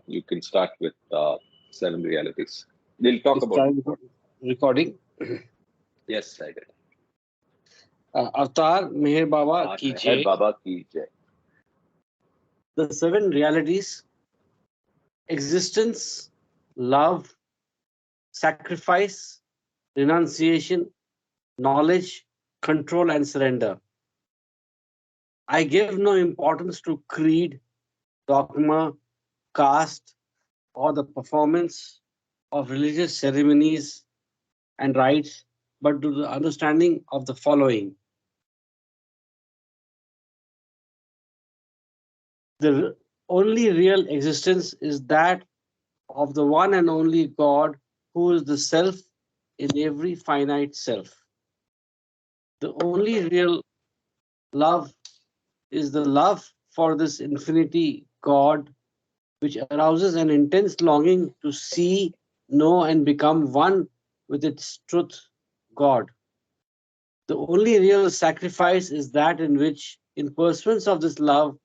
you can start with seven realities. We'll talk about it. Recording. Yes, I did. Avatar Meher Baba Ki Meher Jai. Baba Ki Jai. The seven realities: existence, love, sacrifice, renunciation, knowledge, control, and surrender. I give no importance to creed, dogma, caste, or the performance of religious ceremonies and rites, but to the understanding of the following. The only real existence is that of the one and only God, who is the self in every finite self. The only real love is the love for this infinity God, which arouses an intense longing to see, know, and become one with its truth, God. The only real sacrifice is that in which, in pursuance of this love,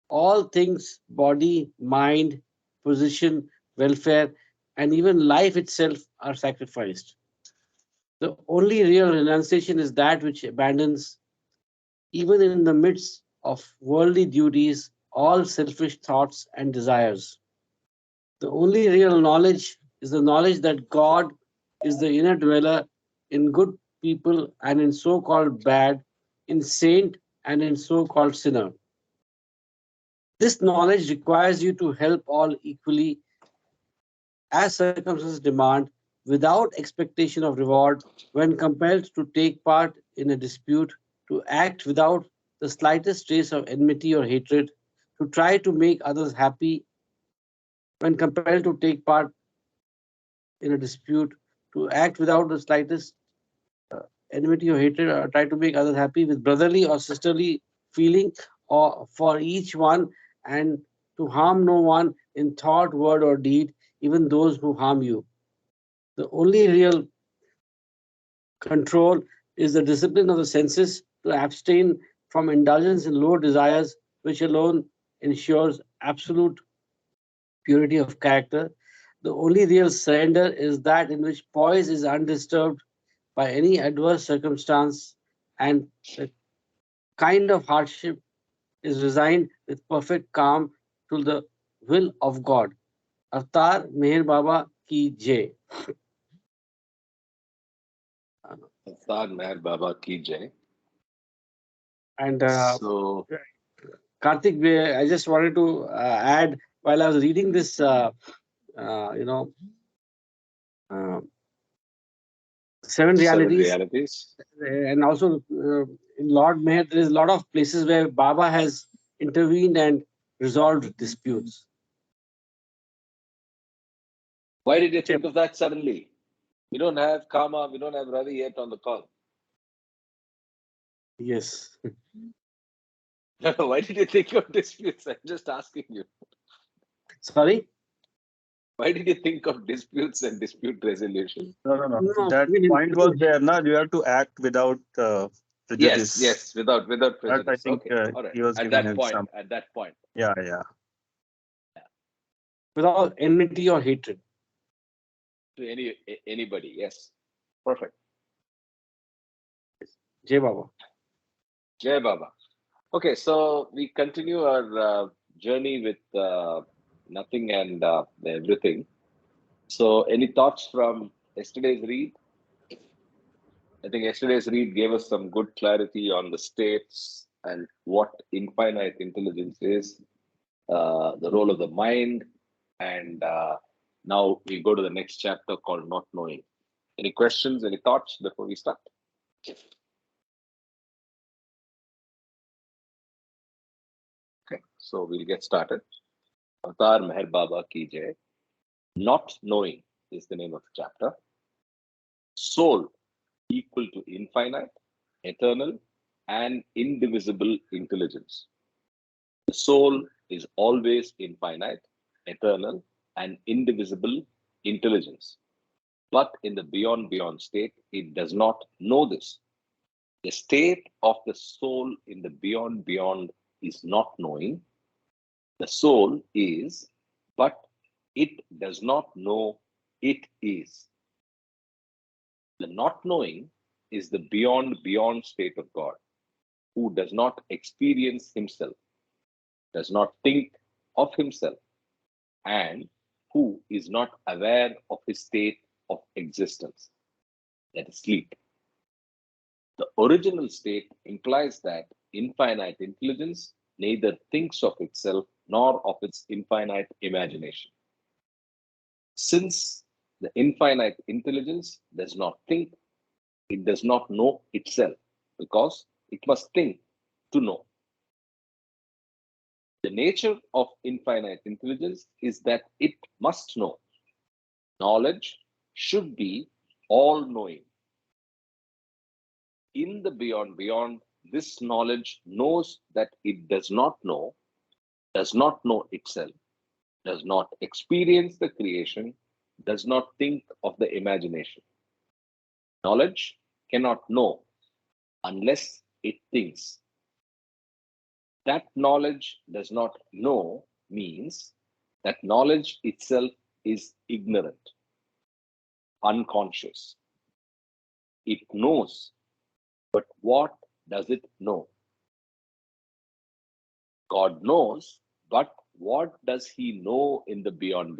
all things, body, mind, position, welfare, and even life itself are sacrificed. The only real renunciation is that which abandons, even in the midst of worldly duties, all selfish thoughts and desires. The only real knowledge is the knowledge that God is the inner dweller in good people and in so called bad, in saint and in so called sinner. This knowledge requires you to help all equally as circumstances demand, without expectation of reward, when compelled to take part in a dispute, to act without the slightest trace of enmity or hatred, to try to make others happy, when compelled to take part in a dispute, to act without the slightest enmity or hatred, or try to make others happy with brotherly or sisterly feeling or for each one, and to harm no one in thought, word, or deed, even those who harm you. The only real control is the discipline of the senses to abstain from indulgence in low desires, which alone ensures absolute purity of character. The only real surrender is that in which poise is undisturbed by any adverse circumstance, and the kind of hardship is resigned with perfect calm to the will of God. Avatar Meher Baba Ki Jai. Avatar Meher Baba Ki Jai. And So, Karthik, I just wanted to add, while I was reading this, you know, uh, seven seven realities, realities. and also in Lord Meher, there is a lot of places where Baba has intervened and resolved disputes. Why did you think of that suddenly? We don't have Kama, we don't have Ravi yet on the call. Yes. Why did you think of disputes? I'm just asking you. Sorry? Why did you think of disputes and dispute resolution? No. No, That point was there. Now you have to act without prejudice. Yes, without That I prejudice. think Okay, all right. he was At giving that an point, example. at that point. Yeah. Without enmity or hatred. To anybody, yes. Perfect. Jai Baba. Jai Baba. Okay, so we continue our journey with nothing and everything. So, any thoughts from yesterday's read? I think yesterday's read gave us some good clarity on the states and what infinite intelligence is, the role of the mind, and now we go to the next chapter called Not Knowing. Any questions, any thoughts before we start? Okay, so we'll get started. Avatar Meher Baba Ki Jai. Not Knowing is the name of the chapter. Soul equal to infinite, eternal, and indivisible intelligence. The soul is always infinite, eternal, and indivisible intelligence. But in the beyond state, it does not know this. The state of the soul in the beyond is not knowing. The soul is but it does not know it is. The not knowing is the beyond state of God, who does not experience himself, does not think of himself, and who is not aware of his state of existence, that is sleep. The original state implies that infinite intelligence neither thinks of itself nor of its infinite imagination. Since the infinite intelligence does not think, it does not know itself because it must think to know. The nature of infinite intelligence is that it must know. Knowledge should be all knowing. In the beyond, this knowledge knows that it does not know itself, does not experience the creation, does not think of the imagination. Knowledge cannot know unless it thinks. That knowledge does not know means that knowledge itself is ignorant, unconscious. It knows, but what does it know? God knows, but what does he know in the beyond?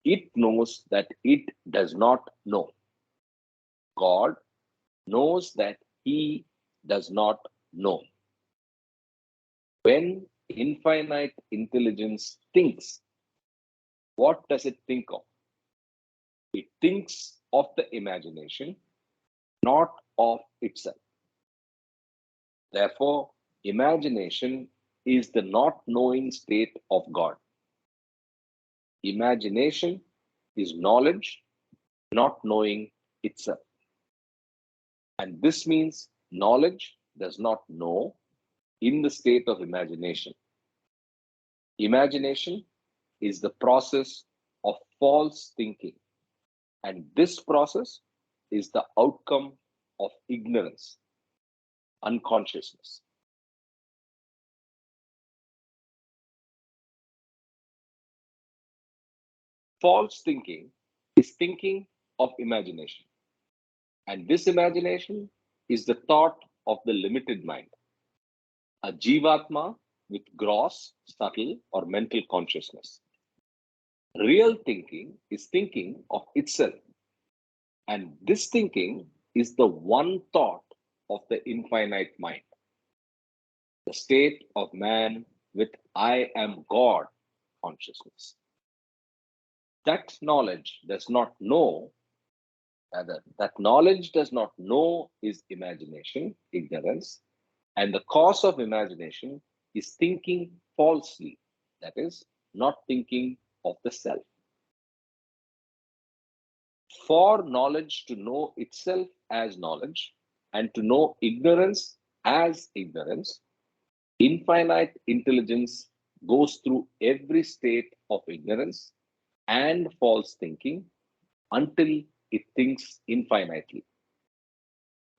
It knows that it does not know. God knows that he does not know. When infinite intelligence thinks, what does it think of? It thinks of the imagination, not of itself. Therefore, imagination is the not knowing state of God. Imagination is knowledge, not knowing itself. And this means knowledge does not know in the state of imagination. Imagination is the process of false thinking, and this process is the outcome of ignorance, unconsciousness. False thinking is thinking of imagination, and this imagination is the thought of the limited mind, a jivatma with gross, subtle, or mental consciousness. Real thinking is thinking of itself, and this thinking is the one thought of the infinite mind, the state of man with I am God consciousness. That knowledge does not know, rather, that knowledge does not know is imagination, ignorance, and the cause of imagination is thinking falsely, that is, not thinking of the self. For knowledge to know itself as knowledge and to know ignorance as ignorance, infinite intelligence goes through every state of ignorance and false thinking until it thinks infinitely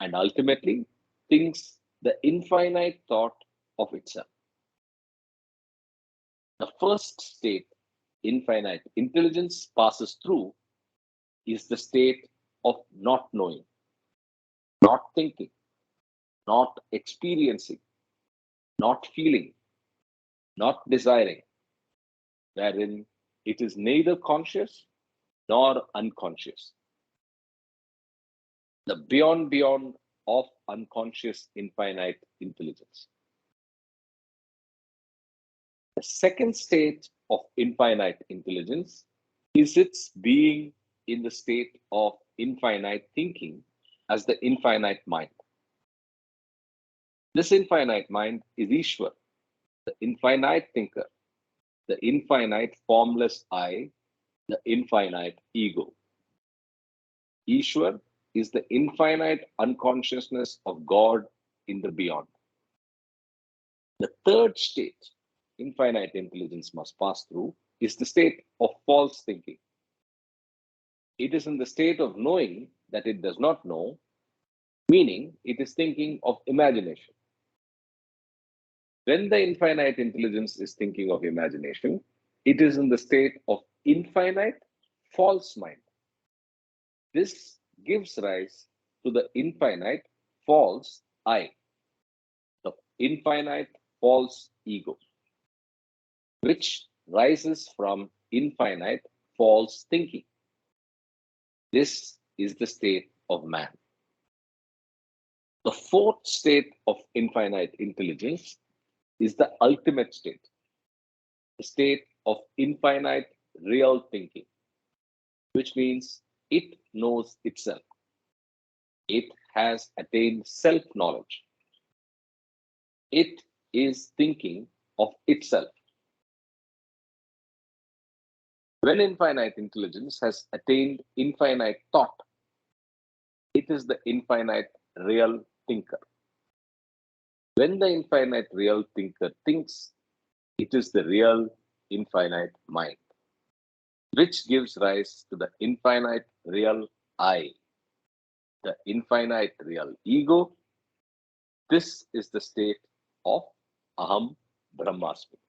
and ultimately thinks the infinite thought of itself. The first state infinite intelligence passes through is the state of not knowing, not thinking, not experiencing, not feeling, not desiring, wherein it is neither conscious nor unconscious. The beyond of unconscious infinite intelligence. The second state of infinite intelligence is its being in the state of infinite thinking as the infinite mind. This infinite mind is Ishwar, the infinite thinker, the infinite formless I, the infinite ego. Ishwar is the infinite unconsciousness of God in the beyond. The third state infinite intelligence must pass through is the state of false thinking. It is in the state of knowing that it does not know, meaning it is thinking of imagination. When the infinite intelligence is thinking of imagination, it is in the state of infinite false mind. This gives rise to the infinite false I, the infinite false ego, which rises from infinite false thinking. This is the state of man. The fourth state of infinite intelligence is the ultimate state, the state of infinite real thinking, which means it knows itself. It has attained self knowledge. It is thinking of itself. When infinite intelligence has attained infinite thought, it is the infinite real thinker. When the infinite real thinker thinks, it is the real infinite mind, which gives rise to the infinite real I, the infinite real ego. This is the state of Aham Brahmasmi.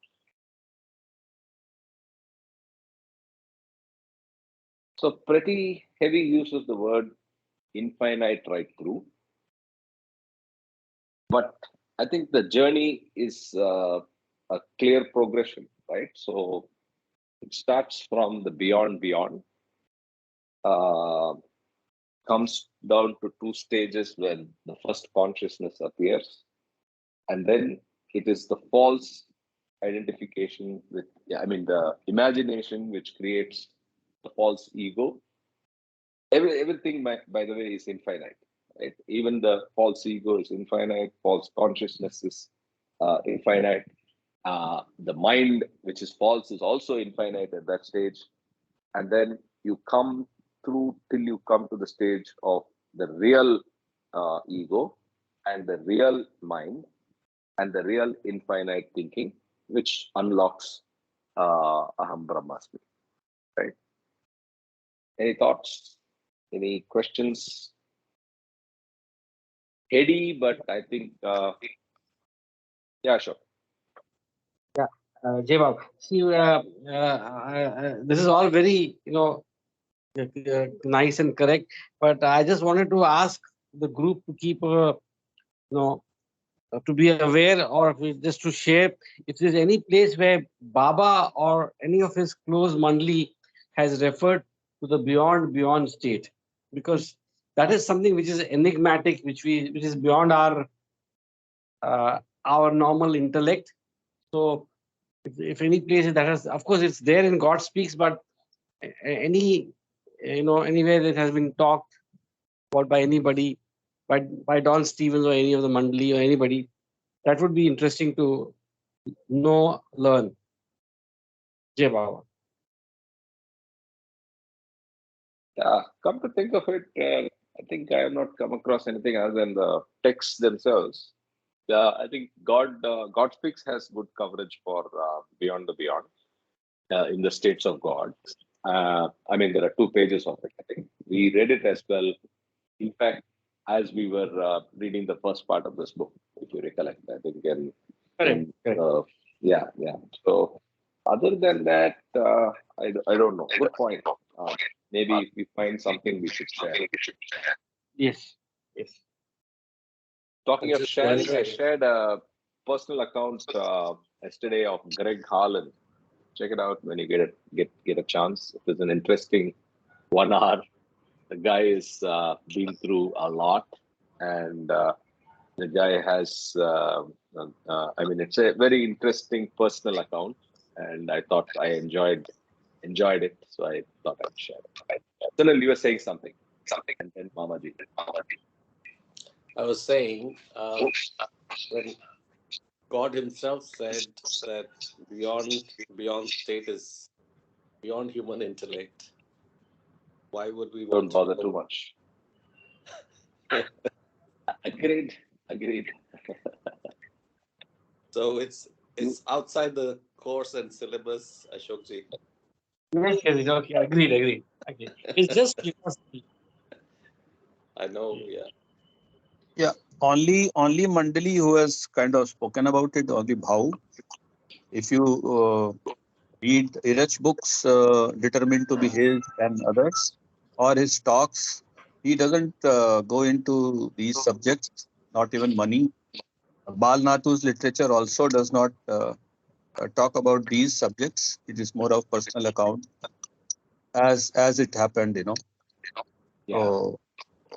So pretty heavy use of the word infinite right through. But I think the journey is a clear progression, right? So it starts from the beyond, comes down to two stages when the first consciousness appears, and then it is the false identification with, the imagination which creates the false ego. Everything, by the way, is infinite, right? Even the false ego is infinite, false consciousness is infinite. The mind, which is false, is also infinite at that stage. And then you come through till you come to the stage of the real ego and the real mind and the real infinite thinking, which unlocks Aham Brahmasmi, right? Any thoughts? Any questions? Heady, but I think, yeah, sure. Yeah, Jay Bhau. See, this is all very, nice and correct. But I just wanted to ask the group to keep, to be aware, or just to share, if there's any place where Baba or any of his close mandali has referred to the beyond state, because that is something which is enigmatic, which is beyond our normal intellect. So if any place that has, of course, it's there in God Speaks, but any, anywhere that has been talked about by anybody, by Don Stevens or any of the mandali or anybody, that would be interesting to know, learn. Jai Baba. Yeah, come to think of it, I think I have not come across anything other than the texts themselves. Yeah, I think God Speaks has good coverage for Beyond the Beyond in the states of God. There are 2 pages of it. I think we read it as well. In fact, as we were reading the first part of this book, if you recollect, I think, Correct. yeah. So, other than that, I don't know. Good point. Maybe if we find something, we should share. Yes. Talking I'm of just sharing, I wondering. shared a personal account yesterday of Greg Harlan. Check it out when you get a chance. It was an interesting 1 hour. The guy is been through a lot, and the guy has. It's a very interesting personal account, and I thought I enjoyed it, so I thought I'd share it. Sunil, you were saying something, and then Mamaji. I was saying when God Himself said that beyond state is beyond human intellect, why would we Don't want to bother know? too much. Agreed. So it's outside the course and syllabus, Ashokji. Yes, okay. Agreed. It's just curiosity. I know, yeah. Yeah. only Mandali who has kind of spoken about it, only Bhau. If you read Iraj books determined to be his and others, or his talks, he doesn't go into these subjects, not even money. Bal Nathu's literature also does not talk about these subjects. It is more of personal account as it happened, you know. Yeah.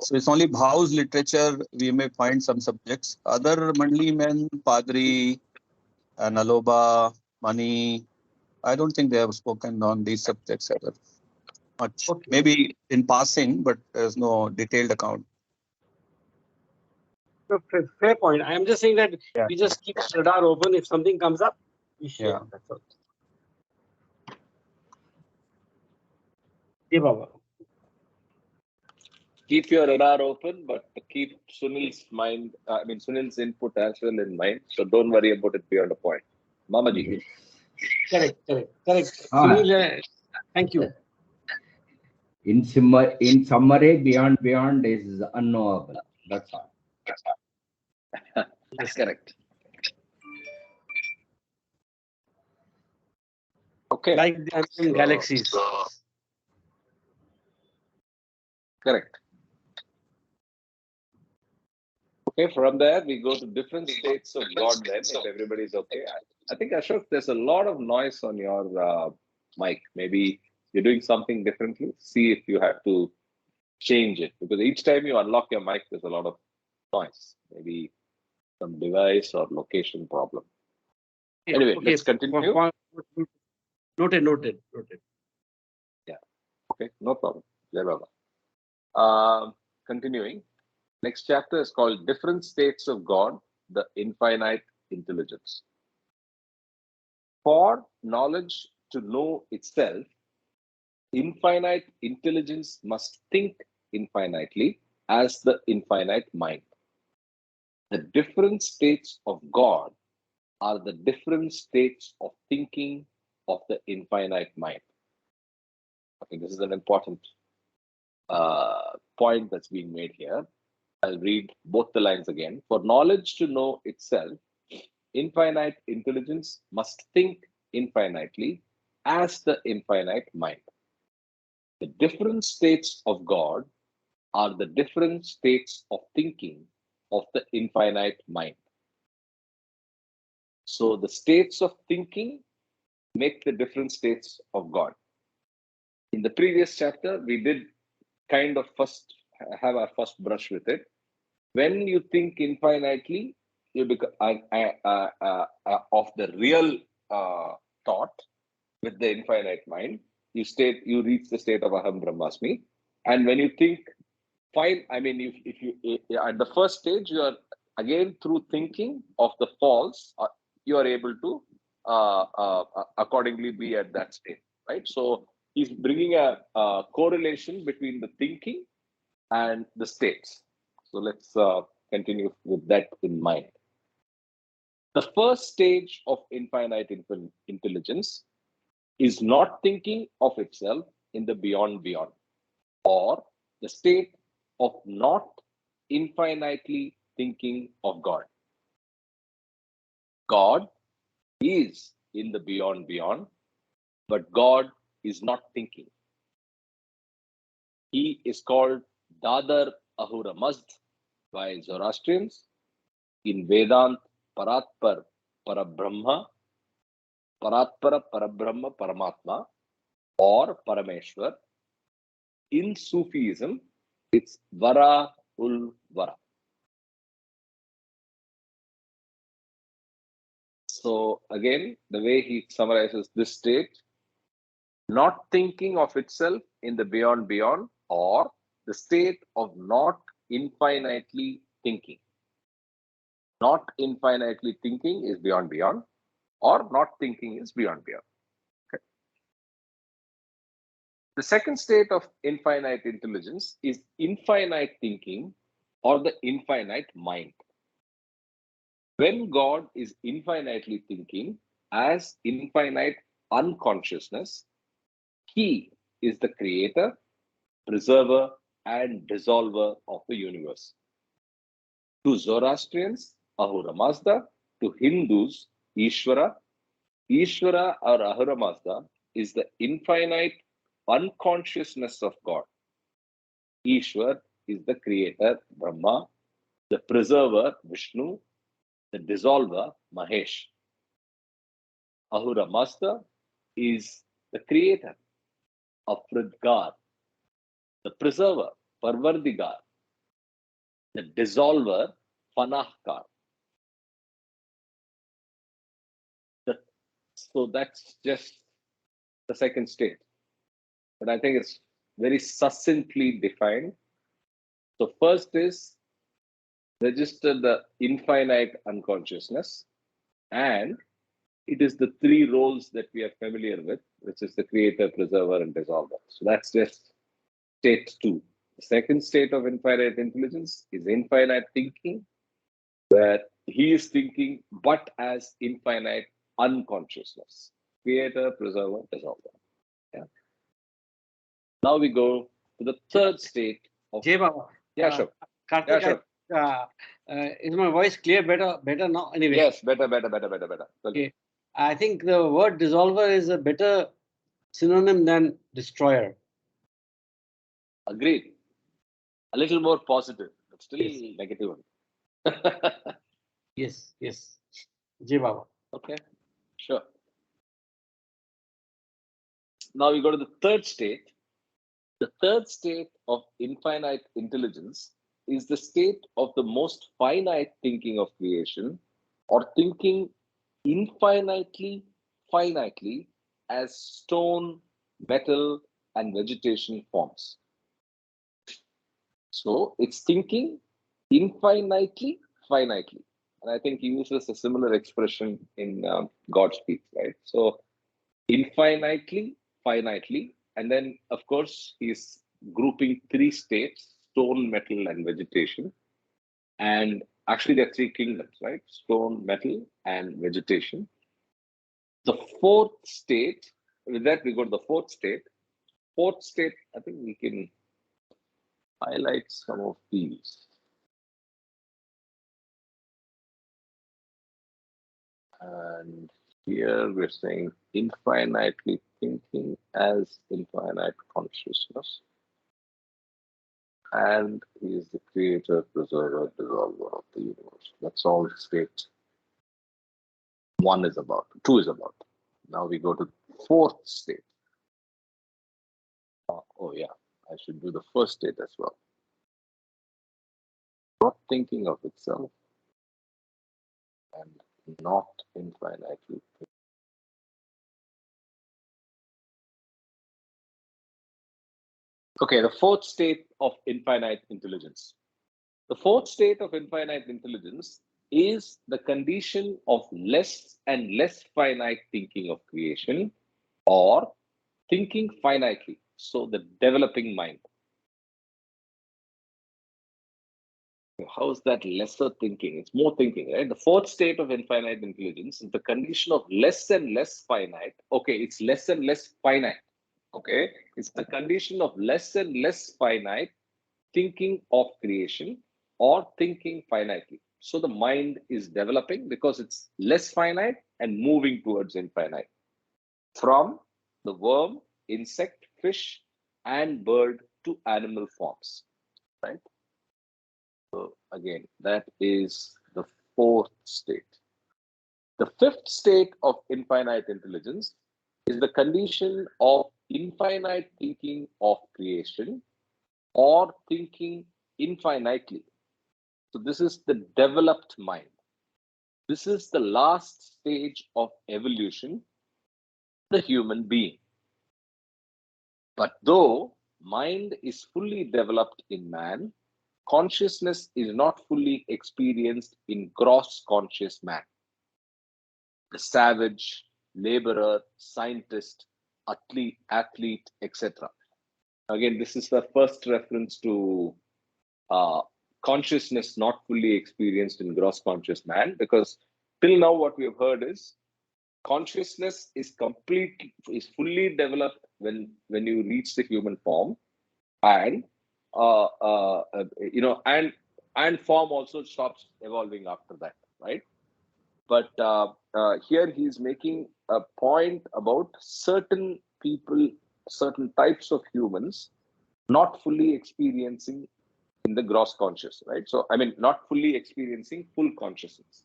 So it's only Bhau's literature we may find some subjects. Other Mandli men, Padri, Naloba, Mani, I don't think they have spoken on these subjects ever much. Okay. Maybe in passing, but there's no detailed account. Fair point. I am just saying that Yeah. we just keep the radar open. If something comes up, we share. Yeah. That's all. Yeah, Baba. Keep your radar open, but keep Sunil's Sunil's input as well in mind. So don't worry about it beyond a point. Mamaji. Correct. Ah. Sunil, thank you. In summary, beyond is unknowable. That's all. Yes. Correct. Okay. Like the unknown galaxies. Correct. Okay, from there we go to different states of God then, if everybody's okay. I think, Ashok, there's a lot of noise on your mic. Maybe you're doing something differently. See if you have to change it, because each time you unlock your mic, there's a lot of noise. Maybe some device or location problem. Anyway, Okay. let's continue. Noted. Yeah. Okay, no problem. Jai Baba. Continuing. Next chapter is called Different States of God, the Infinite Intelligence. For knowledge to know itself, infinite intelligence must think infinitely as the infinite mind. The different states of God are the different states of thinking of the infinite mind. I think this is an important point that's being made here. I'll read both the lines again. For knowledge to know itself, infinite intelligence must think infinitely as the infinite mind. The different states of God are the different states of thinking of the infinite mind. So the states of thinking make the different states of God. In the previous chapter, we did kind of first have our first brush with it. When you think infinitely, you become of the real thought with the infinite mind. You reach the state of Aham Brahmasmi. And when you think if you at the first stage, you are again through thinking of the false, you are able to accordingly be at that state, right? So he's bringing a correlation between the thinking and the states. So let's continue with that in mind. The first stage of infinite intelligence is not thinking of itself in the beyond, or the state of not infinitely thinking of God. God is in the beyond, but God is not thinking. He is called Dadar Ahura Mazd by Zoroastrians. In Vedant, Paratpar Parabrahma, Paratpara Parabrahma Paramatma, or Parameshwar. In Sufism, it's Vara ul Vara. So again, the way he summarizes this state, not thinking of itself in the beyond, or the state of not infinitely thinking. Not infinitely thinking is beyond, or not thinking is beyond. Okay. The second state of infinite intelligence is infinite thinking or the infinite mind. When God is infinitely thinking as infinite unconsciousness, He is the creator, preserver, and dissolver of the universe. To Zoroastrians, Ahura Mazda. To Hindus, Ishvara. Ishvara or Ahura Mazda is the infinite unconsciousness of God. Ishwar is the creator, Brahma, the preserver, Vishnu, the dissolver, Mahesh. Ahura Mazda is the creator, Afridgar, the preserver, Parvardigar, the dissolver, Panahkar. So that's just the second state. But I think it's very succinctly defined. So first is register the infinite unconsciousness, and it is the three roles that we are familiar with, which is the creator, preserver, and dissolver. So that's just state two. The second state of infinite intelligence is infinite thinking, where he is thinking but as infinite unconsciousness. Creator, preserver, dissolver. Yeah. Now we go to the third state of. Jai Baba. Yeah, sure. Karthik, Yeah, sure. is my voice clear? Better now? Anyway. Yes, better. Okay. I think the word dissolver is a better synonym than destroyer. Agreed. A little more positive, but still Yes. negative. Yes. Jai Baba. Okay, sure. Now we go to the third state. The third state of infinite intelligence is the state of the most finite thinking of creation, or thinking finitely as stone, metal, and vegetation forms. So it's thinking infinitely, finitely. And I think he uses a similar expression in God Speaks, right? So infinitely, finitely, and then of course he's grouping three states: stone, metal, and vegetation. And actually there are three kingdoms, right? Stone, metal, and vegetation. The fourth state, with that we go to the fourth state. Fourth state, I think we can highlight some of these. And here we're saying infinitely thinking as infinite consciousness. And he is the creator, preserver, dissolver of the universe. That's all state one is about, two is about. Now we go to fourth state. Oh yeah, I should do the first state as well. Not thinking of itself and not infinitely. Okay, the fourth state of infinite intelligence. The fourth state of infinite intelligence is the condition of less and less finite thinking of creation, or thinking finitely. So the developing mind. How is that lesser thinking? It's more thinking, right? The fourth state of infinite intelligence is the condition of less and less finite. Okay, it's less and less finite. Okay, it's the condition of less and less finite thinking of creation, or thinking finitely. So the mind is developing because it's less finite and moving towards infinite. From the worm, insect, fish, and bird to animal forms, right? So again, that is the fourth state. The fifth state of infinite intelligence is the condition of infinite thinking of creation, or thinking infinitely. So this is the developed mind. This is the last stage of evolution, the human being. But though mind is fully developed in man, consciousness is not fully experienced in gross conscious man. The savage, laborer, scientist, athlete, etc. Again, this is the first reference to consciousness not fully experienced in gross conscious man, because till now what we have heard is consciousness is fully developed when you reach the human form, and and and form also stops evolving after that, right? But here he's making a point about certain people, certain types of humans not fully experiencing in the gross conscious, right? So, I mean, not fully experiencing full consciousness.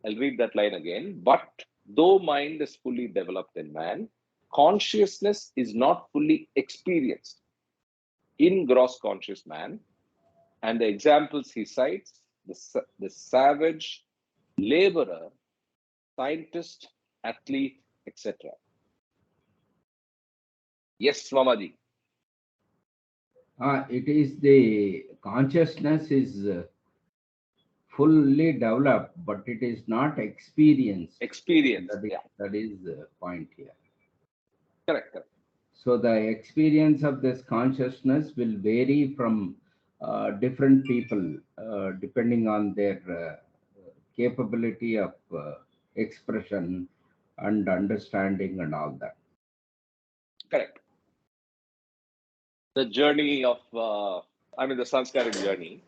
I'll read that line again. But though mind is fully developed in man, consciousness is not fully experienced in gross conscious man. And the examples he cites, the savage, laborer, scientist, athlete, etc. Yes, Mamaji. It is the consciousness is fully developed, but it is not experienced. Experience. That is the point here. Correct, correct. So the experience of this consciousness will vary from different people depending on their capability of expression and understanding and all that. Correct. The journey of, the sanskaric journey.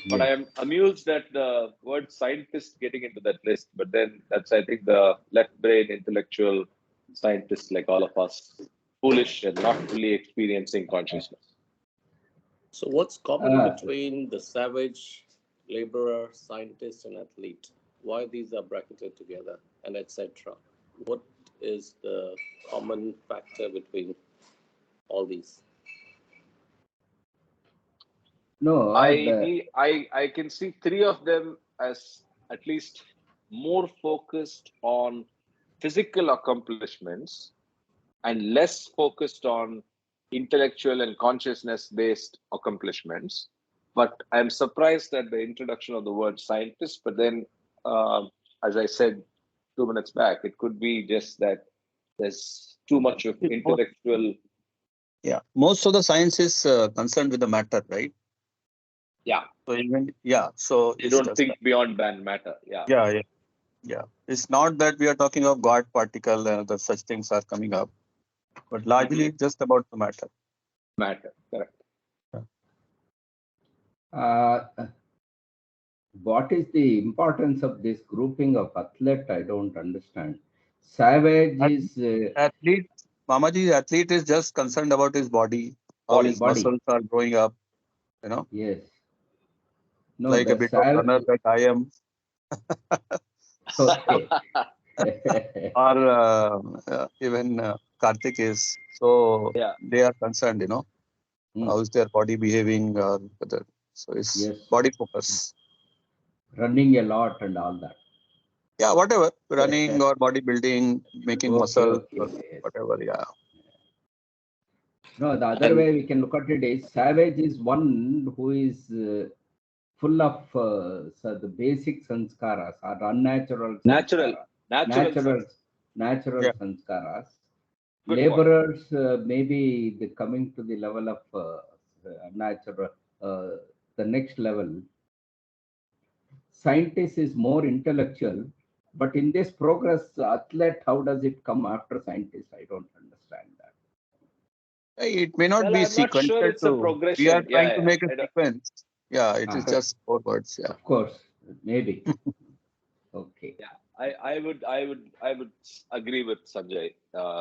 But Yes. I am amused at the word scientist getting into that list. But then that's, I think, the left brain intellectual scientists like all of us, foolish and not fully experiencing consciousness. So what's common between the savage, laborer, scientist, and athlete? Why these are bracketed together, and etc.? What is the common factor between all these? No, I can see three of them as at least more focused on physical accomplishments and less focused on intellectual and consciousness based accomplishments. But I'm surprised at the introduction of the word scientist. But then, as I said 2 minutes back, it could be just that there's too much of intellectual. Yeah, most of the science is concerned with the matter, right? Yeah. So even so You it's don't just think beyond matter. Yeah. Yeah. It's not that we are talking of God particle and other such things are coming up, but largely it's just about the matter. Matter, correct. What is the importance of this grouping of athlete? I don't understand. Savage is Athlete, Mamaji, athlete is just concerned about his body, how his muscles are growing up, Yes. No, like a bit of runner that I am. Okay. Or even Karthik is. So they are concerned, how is their body behaving or whether. So it's body focus. Running a lot and all that. Yeah, whatever. Running or bodybuilding, making muscle, or whatever, yeah. No, the other way we can look at it is savage is one who is full of the basic sanskaras or unnatural Natural sanskaras. Good Laborers maybe the coming to the level of natural, the next level. Scientist is more intellectual, but in this progress, athlete, how does it come after scientist? I don't understand that. It may not Well, be I'm not sequential. sure it's a progression. We are trying to Yeah. make a sequence. Yeah, it is just 4 words. Yeah. Of course, maybe. Okay. Yeah, I would agree with Sanjay,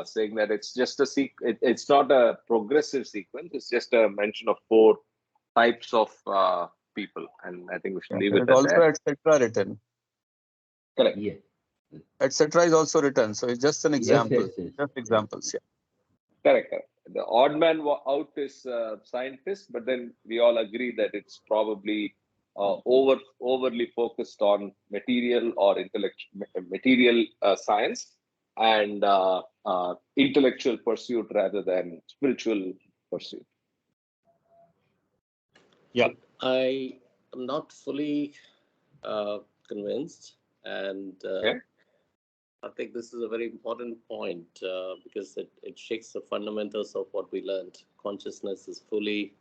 saying that it's just a it's not a progressive sequence. It's just a mention of 4 types of people, and I think we should leave There it is at also that. etc. written. Correct. Yeah. Etc. is also written. So it's just an example. Yes. Just examples. Yeah. Correct. The odd man out is scientist, but then we all agree that it's probably overly focused on material or material science and intellectual pursuit rather than spiritual pursuit. Yeah. I am not fully convinced, and I think this is a very important point because it shakes the fundamentals of what we learned. Consciousness is fully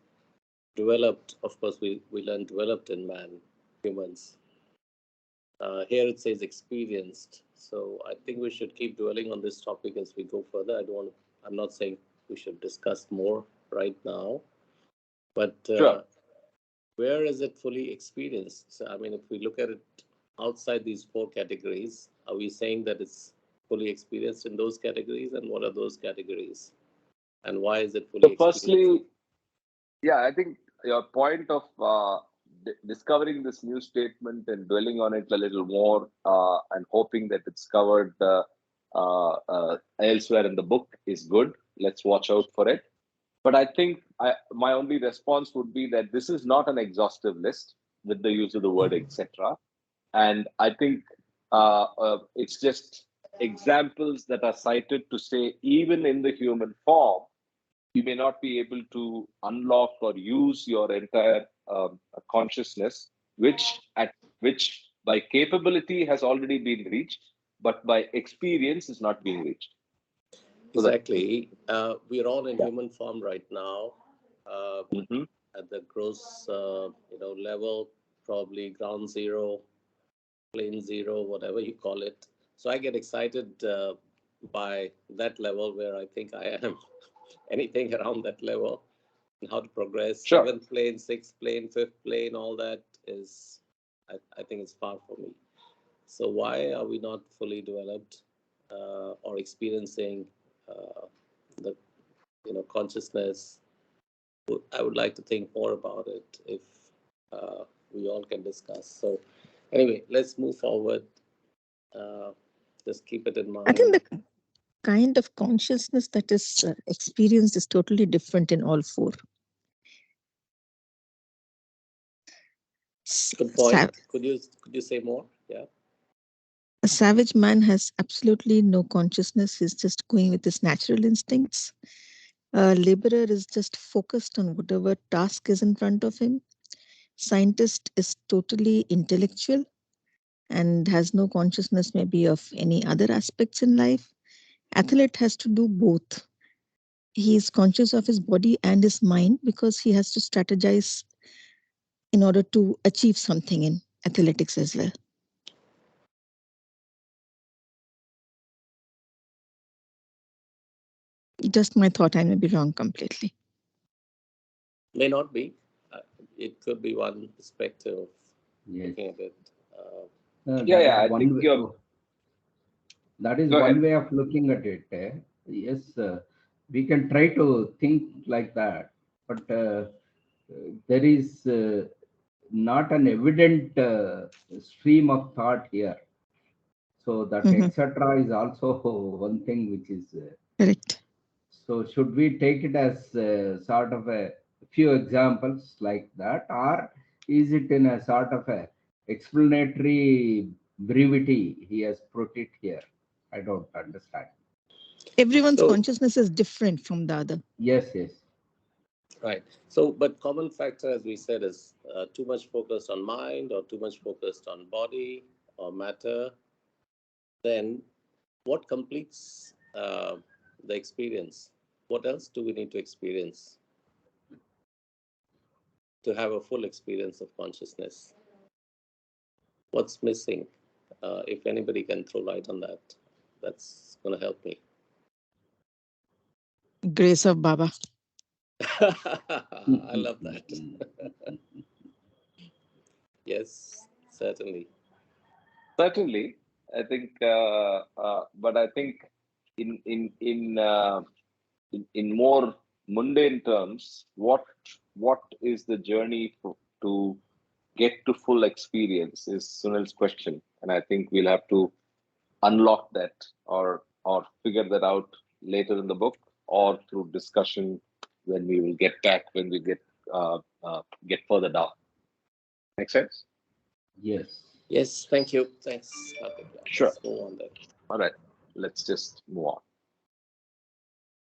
developed. Of course, we learn developed in humans. Here it says experienced. So I think we should keep dwelling on this topic as we go further. I'm not saying we should discuss more right now, but Sure. where is it fully experienced? So, I mean, if we look at it outside these four categories, are we saying that it's fully experienced in those categories? And what are those categories? And why is it fully So, experienced? firstly, yeah, I think your point of discovering this new statement and dwelling on it a little more and hoping that it's covered elsewhere in the book is good. Let's watch out for it. But I think my only response would be that this is not an exhaustive list with the use of the word etc. And I think it's just examples that are cited to say, even in the human form, you may not be able to unlock or use your entire consciousness, which by capability has already been reached, but by experience is not being reached. So Exactly. We're all in Yeah. human form right now. Mhm. At the gross, level, probably ground zero, plane zero, whatever you call it. So I get excited by that level where I think I am. Anything around that level and how to progress. Sure. Seventh plane, sixth plane, fifth plane, all that is, I think it's far from me. So why are we not fully developed or experiencing the consciousness? I would like to think more about it if we all can discuss. So anyway, let's move forward. Just keep it in mind. I think the kind of consciousness that is experienced is totally different in all four. Good point. Could you say more? Yeah. A savage man has absolutely no consciousness. He's just going with his natural instincts. A laborer is just focused on whatever task is in front of him. Scientist is totally intellectual and has no consciousness maybe of any other aspects in life. Athlete has to do both. He is conscious of his body and his mind because he has to strategize in order to achieve something in athletics as well. Just my thought, I may be wrong completely. May not be. It could be one perspective of Yes. looking at it. I think you're. That is Go one ahead. way of looking at it. Yes, we can try to think like that, but there is not an evident stream of thought here. So that etc. is also one thing which is correct. So should we take it as sort of a few examples like that, or is it in a sort of a explanatory brevity he has put it here? I don't understand. Everyone's consciousness is different from the other. Yes. Right. So, but common factor, as we said, is too much focused on mind or too much focused on body or matter. Then what completes the experience? What else do we need to experience to have a full experience of consciousness? What's missing? If anybody can throw light on that, that's going to help me. Grace of Baba. I love that. Yes, certainly. Certainly, I think, but I think in more mundane terms, what is the journey to get to full experience is Sunil's question, and I think we'll have to unlock that or figure that out later in the book or through discussion when we will get back when we get further down. Make sense? Yes. Yes, thank you. Thanks. Sure. Let's move on then. All right, let's just move on.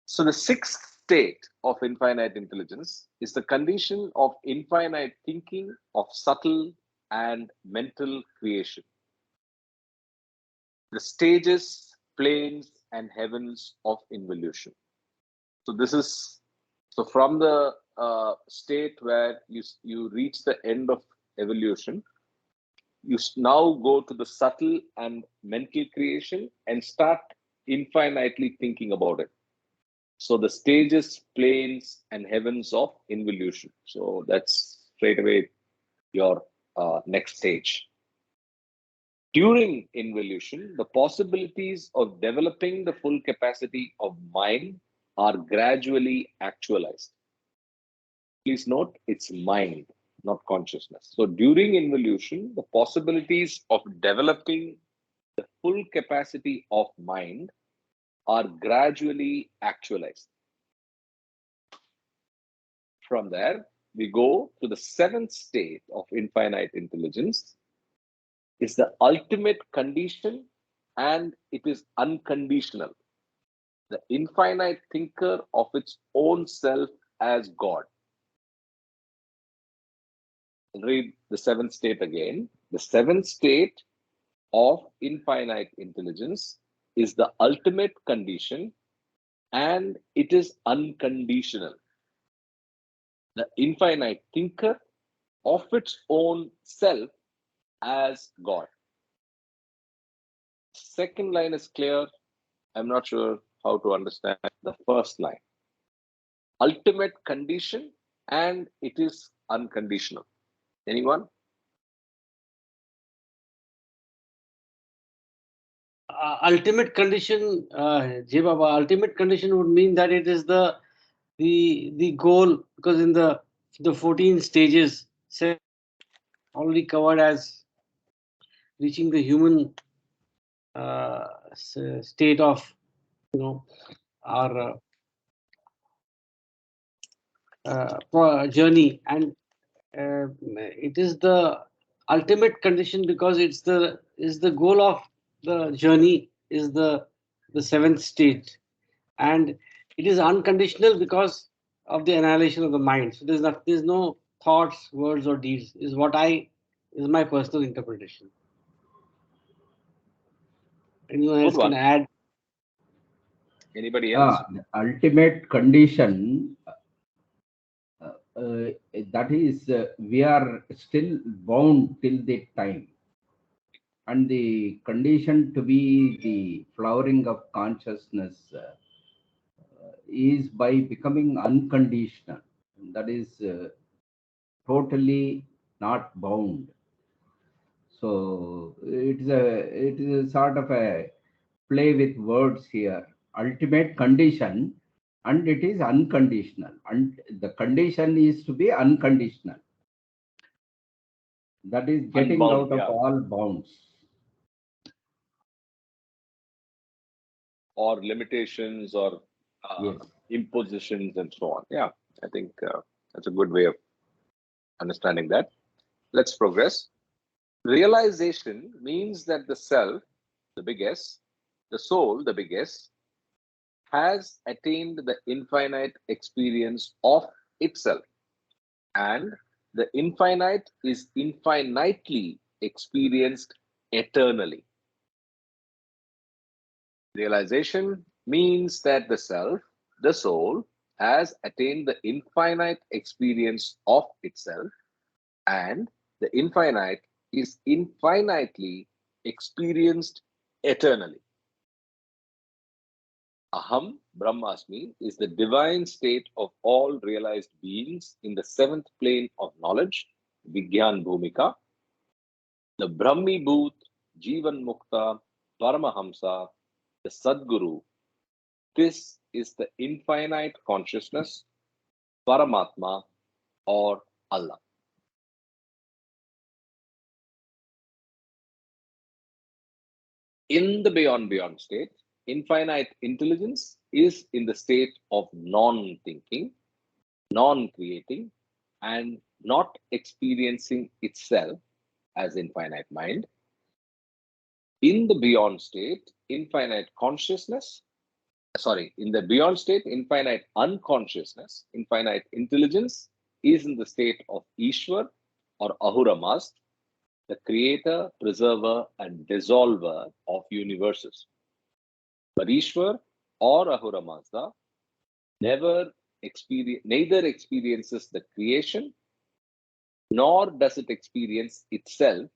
So the sixth state of infinite intelligence is the condition of infinite thinking of subtle and mental creation. The stages, planes, and heavens of involution. So this is from the state where you reach the end of evolution. You now go to the subtle and mental creation and start infinitely thinking about it. So the stages, planes, and heavens of involution. So that's straight away your next stage. During involution, the possibilities of developing the full capacity of mind are gradually actualized. Please note, it's mind, not consciousness. So during involution, the possibilities of developing the full capacity of mind are gradually actualized. From there, we go to the seventh state of infinite intelligence. Is the ultimate condition and it is unconditional. The infinite thinker of its own self as God. I'll read the seventh state again. The seventh state of infinite intelligence is the ultimate condition and it is unconditional. The infinite thinker of its own self as God. Second line is clear. I'm not sure how to understand the first line. Ultimate condition and it is unconditional. Anyone? Ultimate condition, J Baba, ultimate condition would mean that it is the goal, because in the 14 stages already covered as reaching the human state of our journey, and it is the ultimate condition because is the goal of the journey is the seventh stage, and it is unconditional because of the annihilation of the mind. So there's no thoughts, words, or deeds. Is my personal interpretation. Anyone else can add? Anybody else? The ultimate condition, that is, we are still bound till that time. And the condition to be the flowering of consciousness is by becoming unconditional. That is totally not bound. So it is a sort of a play with words here. Ultimate condition, and it is unconditional. And the condition is to be unconditional. That is getting Unbound, out of yeah. all bounds. Or limitations or Yes. impositions and so on. Yeah, I think that's a good way of understanding that. Let's progress. Realization means that the self, the big S, the soul, the big S, has attained the infinite experience of itself, and the infinite is infinitely experienced eternally. Realization means that the self, the soul, has attained the infinite experience of itself, and the infinite is infinitely experienced eternally. Aham Brahmasmi is the divine state of all realized beings in the seventh plane of knowledge, Vigyan Bhumika. The Brahmi Bhoot, Jivan Mukta, Paramahamsa, the Sadguru. This is the infinite consciousness, Paramatma, or Allah. In the beyond state, infinite intelligence is in the state of non-thinking, non-creating, and not experiencing itself as infinite mind. In the beyond state, infinite consciousness, in the beyond state, infinite unconsciousness, infinite intelligence is in the state of Ishwar or Ahura Mazda, the creator, preserver, and dissolver of universes. But Ishwar or Ahura Mazda neither experiences the creation nor does it experience itself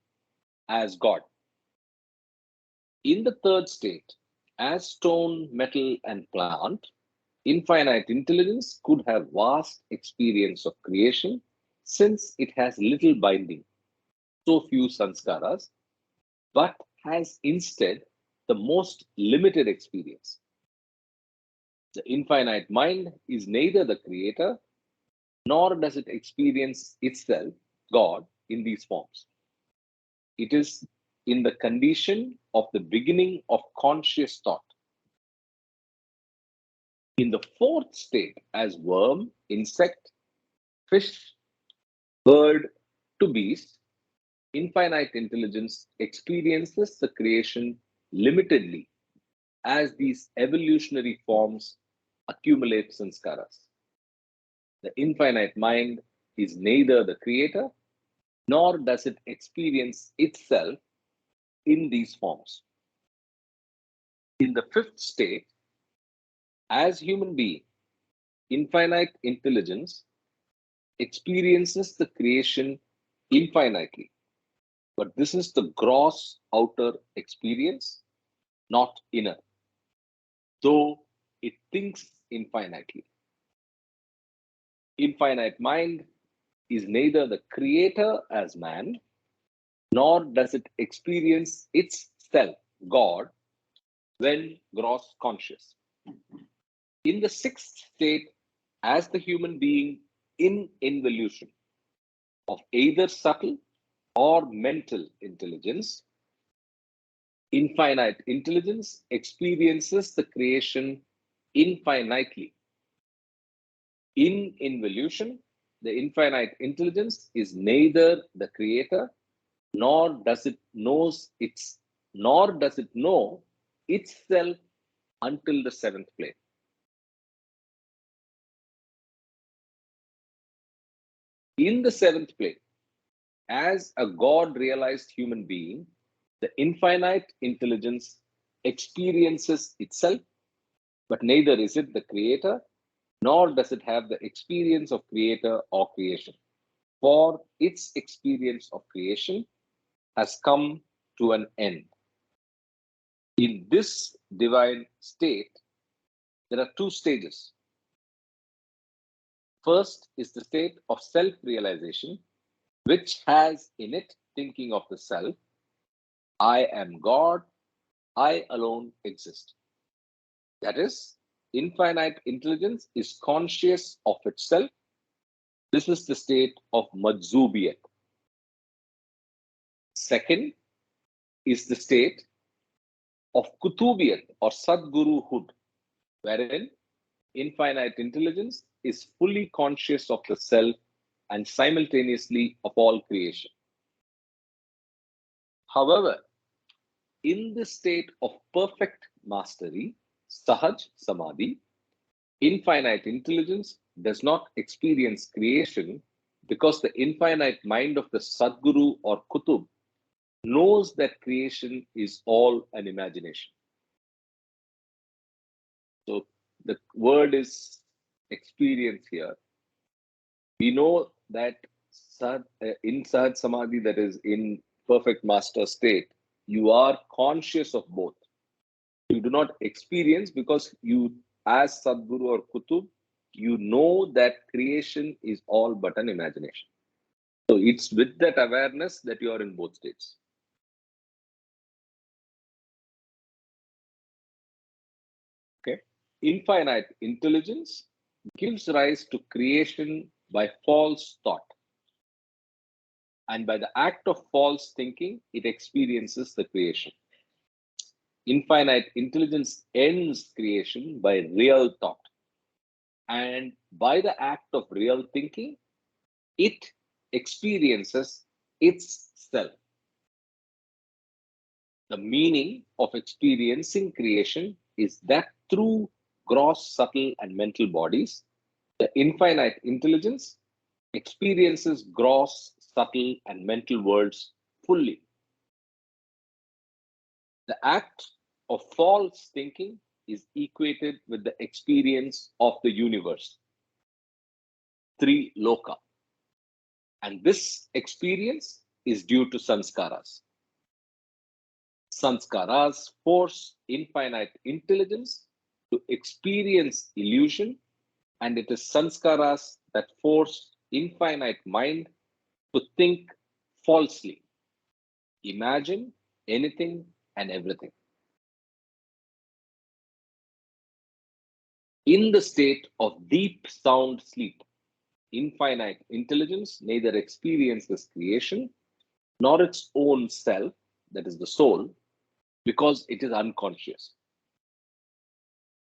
as God. In the third state, as stone, metal, and plant, infinite intelligence could have vast experience of creation, since it has little binding, so few sanskaras, but has instead the most limited experience. The infinite mind is neither the creator nor does it experience itself, God, in these forms. It is in the condition of the beginning of conscious thought. In the fourth state, as worm, insect, fish, bird to beast, infinite intelligence experiences the creation limitedly as these evolutionary forms accumulate sanskaras. The infinite mind is neither the creator nor does it experience itself in these forms. In the fifth state, as human being, infinite intelligence experiences the creation infinitely. But this is the gross outer experience, not inner, though it thinks infinitely. Infinite mind is neither the creator as man, nor does it experience its self, God, when gross conscious. In the sixth state, as the human being in involution of either subtle or mental intelligence, infinite intelligence experiences the creation infinitely. In involution, the infinite intelligence is neither the creator nor does it know itself until the seventh plane. In the seventh plane, as a God realized human being, the infinite intelligence experiences itself, but neither is it the creator, nor does it have the experience of creator or creation. For its experience of creation has come to an end. In this divine state, there are two stages. First is the state of self-realization, which has in it thinking of the self. I am God, I alone exist. That is, infinite intelligence is conscious of itself. This is the state of Majzubiyat. Second is the state of Kutubiyat or Sadguruhood, wherein infinite intelligence is fully conscious of the self and simultaneously of all creation. However, in the state of perfect mastery, Sahaj Samadhi, infinite intelligence does not experience creation because the infinite mind of the Sadguru or Kutub knows that creation is all an imagination. So the word is experience here. We know that in Sahaj Samadhi, that is in perfect master state, you are conscious of both. You do not experience because you, as Sadguru or Kutub, you know that creation is all but an imagination. So it's with that awareness that you are in both states. Okay. Infinite intelligence gives rise to creation by false thought. And by the act of false thinking, it experiences the creation. Infinite intelligence ends creation by real thought. And by the act of real thinking, it experiences its self. The meaning of experiencing creation is that through gross, subtle, and mental bodies, the infinite intelligence experiences gross, subtle, and mental worlds fully. The act of false thinking is equated with the experience of the universe, three loka. And this experience is due to sanskaras. Sanskaras force infinite intelligence to experience illusion, and it is sanskaras that force infinite mind to think falsely, imagine anything and everything. In the state of deep sound sleep, infinite intelligence neither experiences creation nor its own self, that is the soul, because it is unconscious.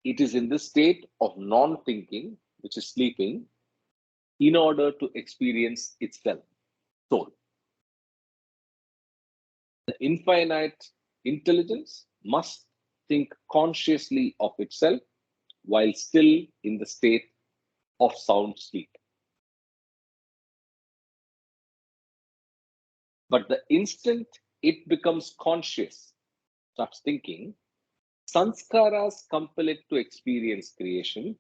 It is in this state of non thinking, which is sleeping, in order to experience itself, soul. The infinite intelligence must think consciously of itself while still in the state of sound sleep. But the instant it becomes conscious, starts thinking, sanskaras compel it to experience creation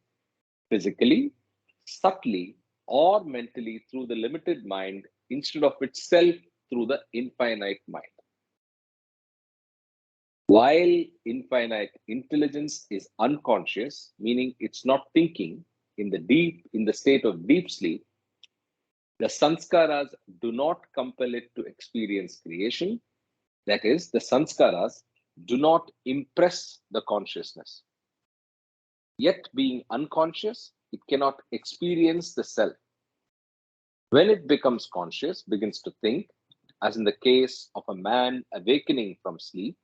physically, subtly, or mentally through the limited mind instead of itself through the infinite mind. While infinite intelligence is unconscious, meaning it's not thinking in the state of deep sleep, the sanskaras do not compel it to experience creation. That is, the sanskaras do not impress the consciousness. Yet, being unconscious, it cannot experience the self. When it becomes conscious, begins to think, as in the case of a man awakening from sleep,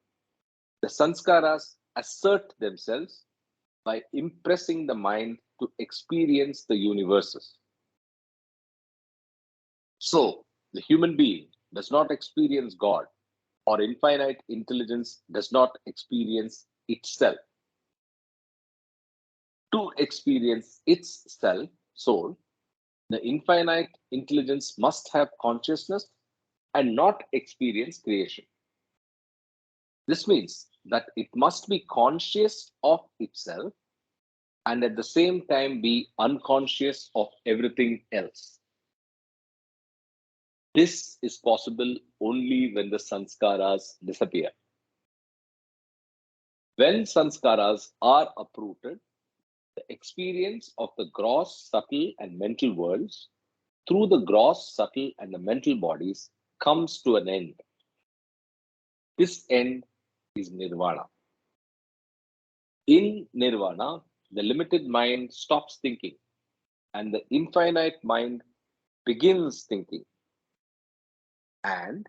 the sanskaras assert themselves by impressing the mind to experience the universes. So, the human being does not experience God, or infinite intelligence does not experience itself. To experience its self, soul, the infinite intelligence must have consciousness and not experience creation. This means that it must be conscious of itself and at the same time be unconscious of everything else. This is possible only when the sanskaras disappear. When sanskaras are uprooted, the experience of the gross, subtle, and mental worlds through the gross, subtle, and the mental bodies comes to an end. This end is nirvana. In nirvana, the limited mind stops thinking and the infinite mind begins thinking. And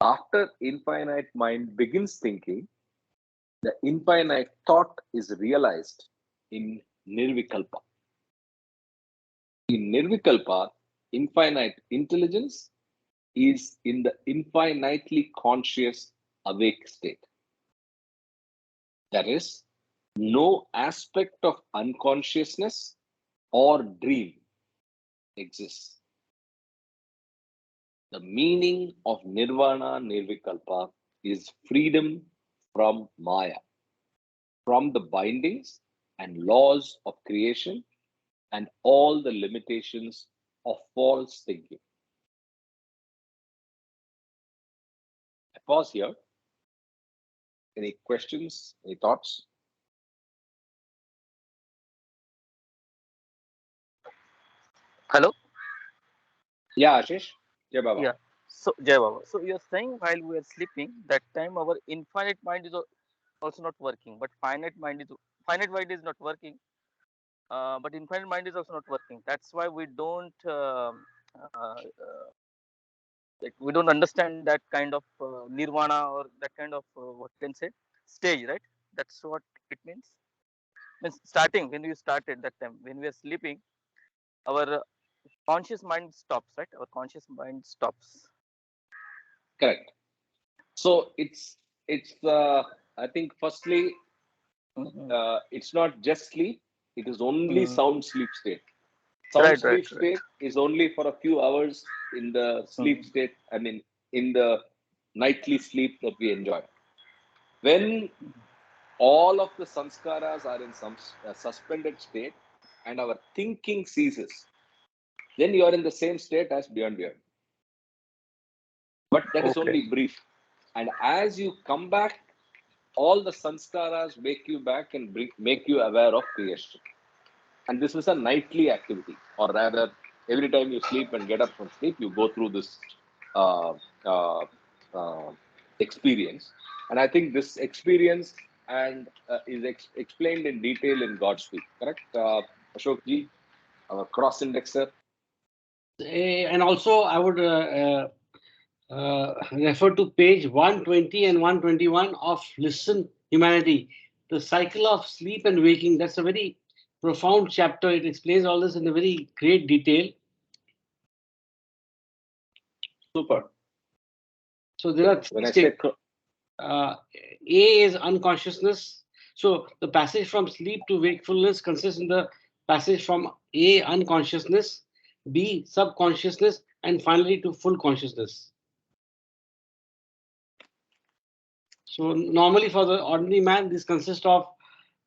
after infinite mind begins thinking, the infinite thought is realized in nirvikalpa. In nirvikalpa, infinite intelligence is in the infinitely conscious awake state. That is, no aspect of unconsciousness or dream exists. The meaning of nirvana nirvikalpa is freedom from maya, from the bindings and laws of creation and all the limitations of false thinking. I pause here. Any questions? Any thoughts? Hello? Yeah, Ashish. Jai Baba. Yeah. So, Jai Baba. So, you're saying while we are sleeping, that time our infinite mind is also not working, but finite mind is not working, but infinite mind is also not working. That's why we don't like we don't understand that kind of nirvana or that kind of what you can say stage, right? That's what it means. Means starting when we started that time when we are sleeping, our conscious mind stops, right? Our conscious mind stops. Correct. So it's I think firstly Mhm. it's not just sleep, it is only Mhm. sound sleep state. Sound Right, right, sleep right. state is only for a few hours in the sleep Mhm. state, I mean, in the nightly sleep that we enjoy. When all of the sanskaras are in some suspended state and our thinking ceases, then you are in the same state as beyond beyond. But that is Okay. only brief. And as you come back, all the sanskaras make you back and make you aware of creation. And this is a nightly activity, or rather every time you sleep and get up from sleep, you go through this uh, uh, experience. And I think this experience and is explained in detail in God Speak, correct? Ashok ji, cross indexer. And also, I would refer to page 120 and 121 of Listen Humanity, the cycle of sleep and waking. That's a very profound chapter. It explains all this in a very great detail. Super. So there are When I three say stages. A is unconsciousness. So the passage from sleep to wakefulness consists in the passage from A, unconsciousness, B, subconsciousness, and finally to full consciousness. So normally for the ordinary man, this consists of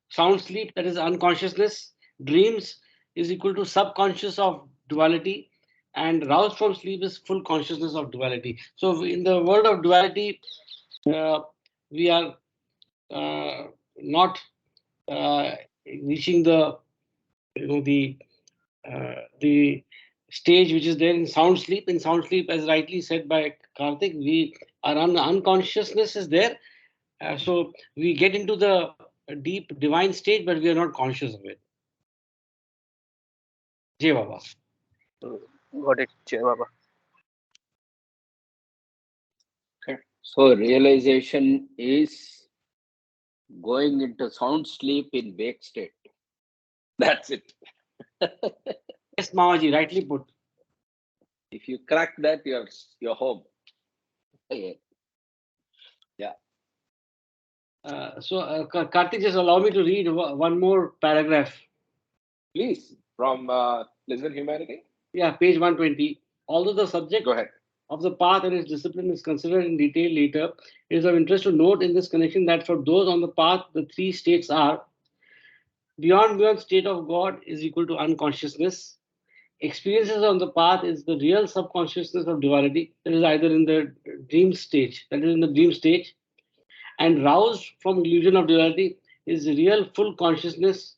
sound sleep, that is unconsciousness, dreams is equal to subconscious of duality, and roused from sleep is full consciousness of duality. So in the world of duality, we are not reaching the the stage which is there in sound sleep. In sound sleep, as rightly said by Karthik, we our unconsciousness is there. So we get into the deep divine state, but we are not conscious of it. Jai Baba. Got it, Jai Baba. Okay. So realization is going into sound sleep in wake state. that's it. Yes, Mamaji, rightly put. If you crack that, you're home. Yeah. Karthik, just allow me to read one more paragraph. Please, from Listen Humanity. Yeah, page 120. Although the subject Go ahead. of the path and its discipline is considered in detail later, it is of interest to note in this connection that for those on the path, the three states are beyond state of God is equal to unconsciousness. Experiences on the path is the real subconsciousness of duality, that is either in the dream stage, that is in the dream stage, and roused from illusion of duality is the real full consciousness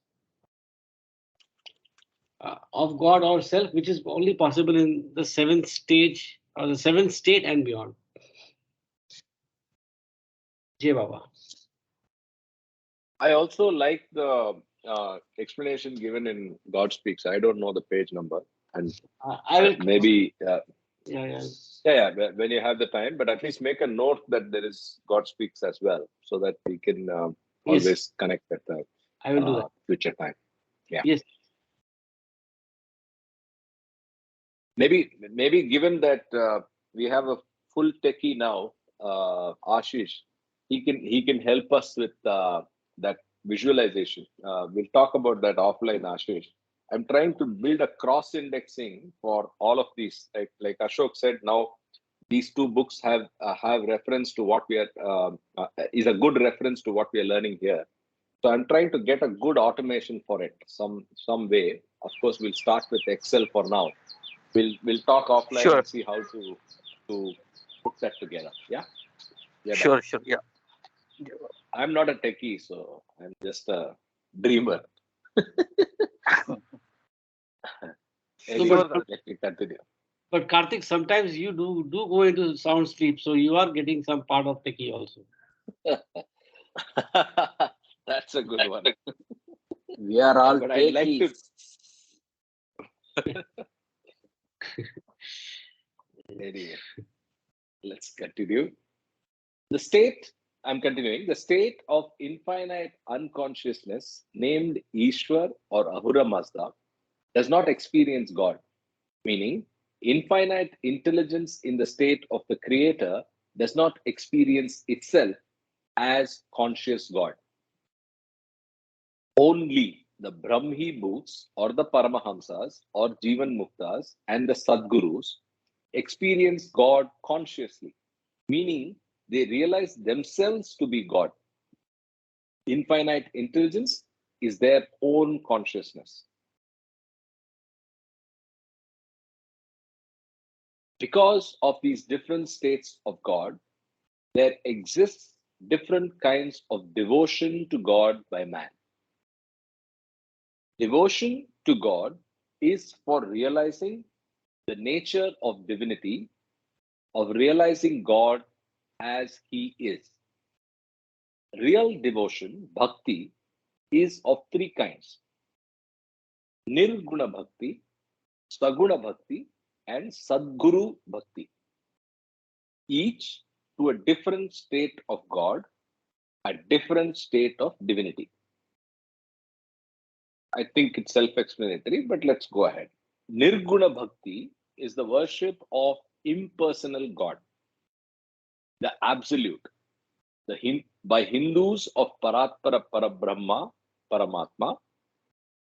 of God or self, which is only possible in the seventh stage or the seventh state and beyond. Jai Baba. I also like the explanation given in God Speaks. I don't know the page number, and I will maybe yeah. when you have the time, but at least make a note that there is God Speaks as well, so that we can always connect at the I will do that. future time. Yeah. Yes. Maybe given that we have a full techie now, Ashish, he can help us with that visualization. We'll talk about that offline, Ashish. I'm trying to build a cross indexing for all of these. Like Ashok said, now these two books have reference to what we are is a good reference to what we are learning here. So I'm trying to get a good automation for it some way. Of course, we'll start with Excel for now. We'll talk offline Sure. and see how to put that together. Yeah. Sure. Yeah. I'm not a techie, so I'm just a dreamer. Anyway, let me continue. But Karthik, sometimes you do go into sound sleep, so you are getting some part of techie also. That's a good one. We are all but I'd like to. Anyway, let's continue. I'm continuing. The state of infinite unconsciousness, named Ishwar or Ahura Mazda, does not experience God, meaning infinite intelligence in the state of the Creator does not experience itself as conscious God. Only the Brahmi Bhuts or the Paramahamsas or Jivan Muktas and the Sadgurus experience God consciously, meaning they realize themselves to be God. Infinite intelligence is their own consciousness. Because of these different states of God, there exists different kinds of devotion to God by man. Devotion to God is for realizing the nature of divinity, of realizing God as He is. Real devotion, bhakti, is of three kinds: Nirguna Bhakti, Saguna Bhakti, and Sadguru Bhakti, each to a different state of God, a different state of divinity. I think it's self-explanatory, but let's go ahead. Nirguna Bhakti is the worship of impersonal God, the absolute, by Hindus of Paratpara Parabrahma, Paramatma,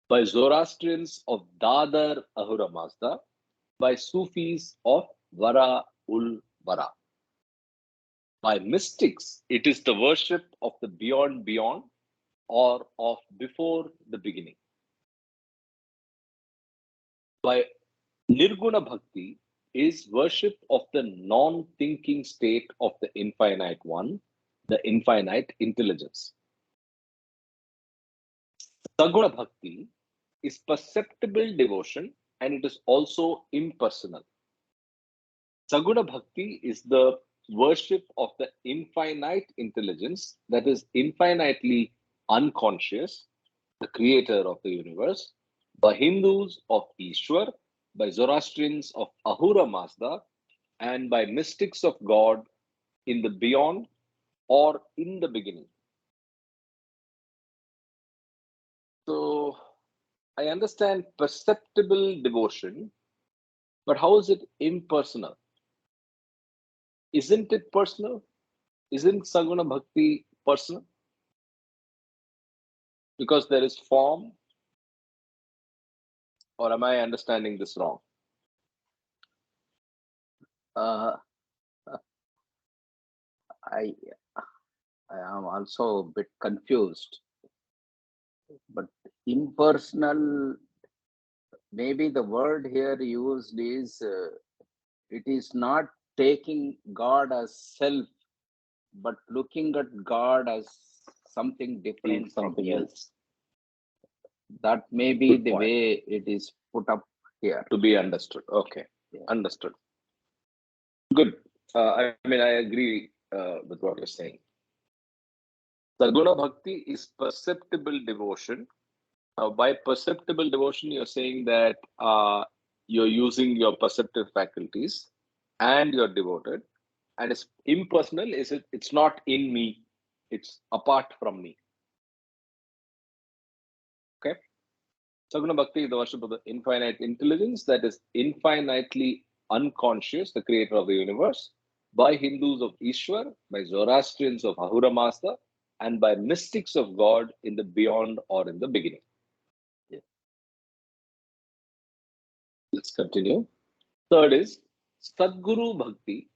by Zoroastrians of Dadar Ahura Mazda, by Sufis of Vara ul Vara. By mystics, it is the worship of the beyond beyond, or of before the beginning. By Nirguna Bhakti is worship of the non-thinking state of the infinite one, the infinite intelligence. Saguna Bhakti is perceptible devotion, and it is also impersonal. Saguna Bhakti is the worship of the infinite intelligence that is infinitely unconscious, the creator of the universe, by Hindus of Ishwar, by Zoroastrians of Ahura Mazda, and by mystics of God in the beyond or in the beginning. So I understand perceptible devotion, but how is it impersonal? Isn't it personal? Isn't Saguna Bhakti personal? Because there is form, or am I understanding this wrong? Uh, I am also a bit confused, but impersonal, maybe the word here used is it is not taking God as self, but looking at God as something different from Something you. else. That may be Good the point. way it is put up here. To be understood. Okay, Yeah. understood. Good. I mean, I agree with what you're saying. Saguna Bhakti is perceptible devotion. By perceptible devotion, you're saying that you're using your perceptive faculties and you're devoted. And it's impersonal, it's not in me, it's apart from me. Okay. Saguna Bhakti is the worship of the infinite intelligence that is infinitely unconscious, the creator of the universe, by Hindus of Ishwar, by Zoroastrians of Ahura Mazda, and by mystics of God in the beyond or in the beginning. Yeah. Let's continue. Third is Sadguru Bhakti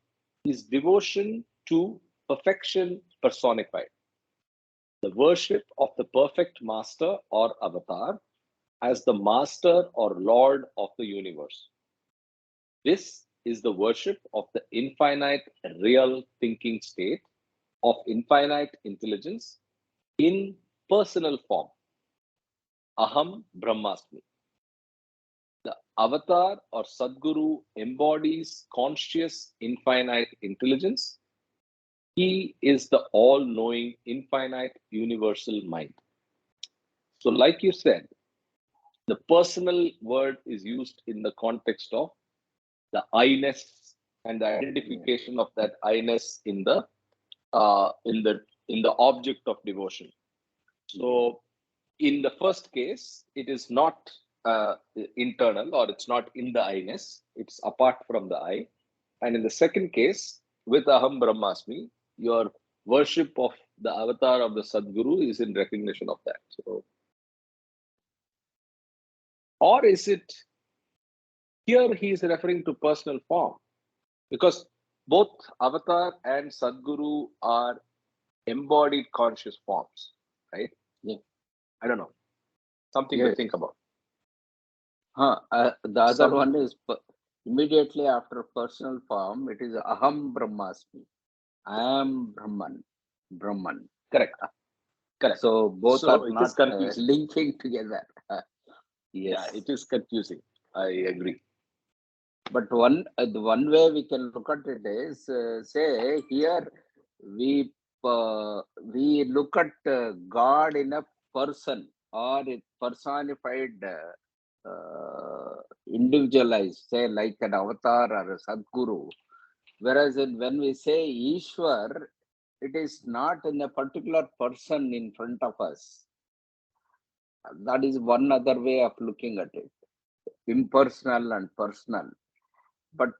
is devotion to perfection personified, the worship of the perfect master or avatar as the master or lord of the universe. This is the worship of the infinite real thinking state of infinite intelligence in personal form. Aham Brahmasmi. The avatar or Sadguru embodies conscious infinite intelligence. He is the all-knowing infinite universal mind. So like you said, the personal word is used in the context of the I-ness and the identification of that I-ness in the object of devotion. So in the first case, it is not internal, or it's not in the I-ness, it's apart from the I. And in the second case, with Aham Brahmasmi, your worship of the avatar of the Sadguru is in recognition of that. So, or is it here he is referring to personal form? Because both avatar and Sadguru are embodied conscious forms, right? Yeah. I don't know. Something Yes. to think about. The other one is immediately after personal form, it is Aham Brahmasmi. I am Brahman. Correct. Correct. So both So are it not is confusing. linking together. Yeah, Yes. it is confusing. I agree. But the one way we can look at it is, say here we look at God in a person or a personified, individualized, say like an avatar or a Sadguru. Whereas when we say Ishwar, it is not in a particular person in front of us. That is one other way of looking at it, impersonal and personal. But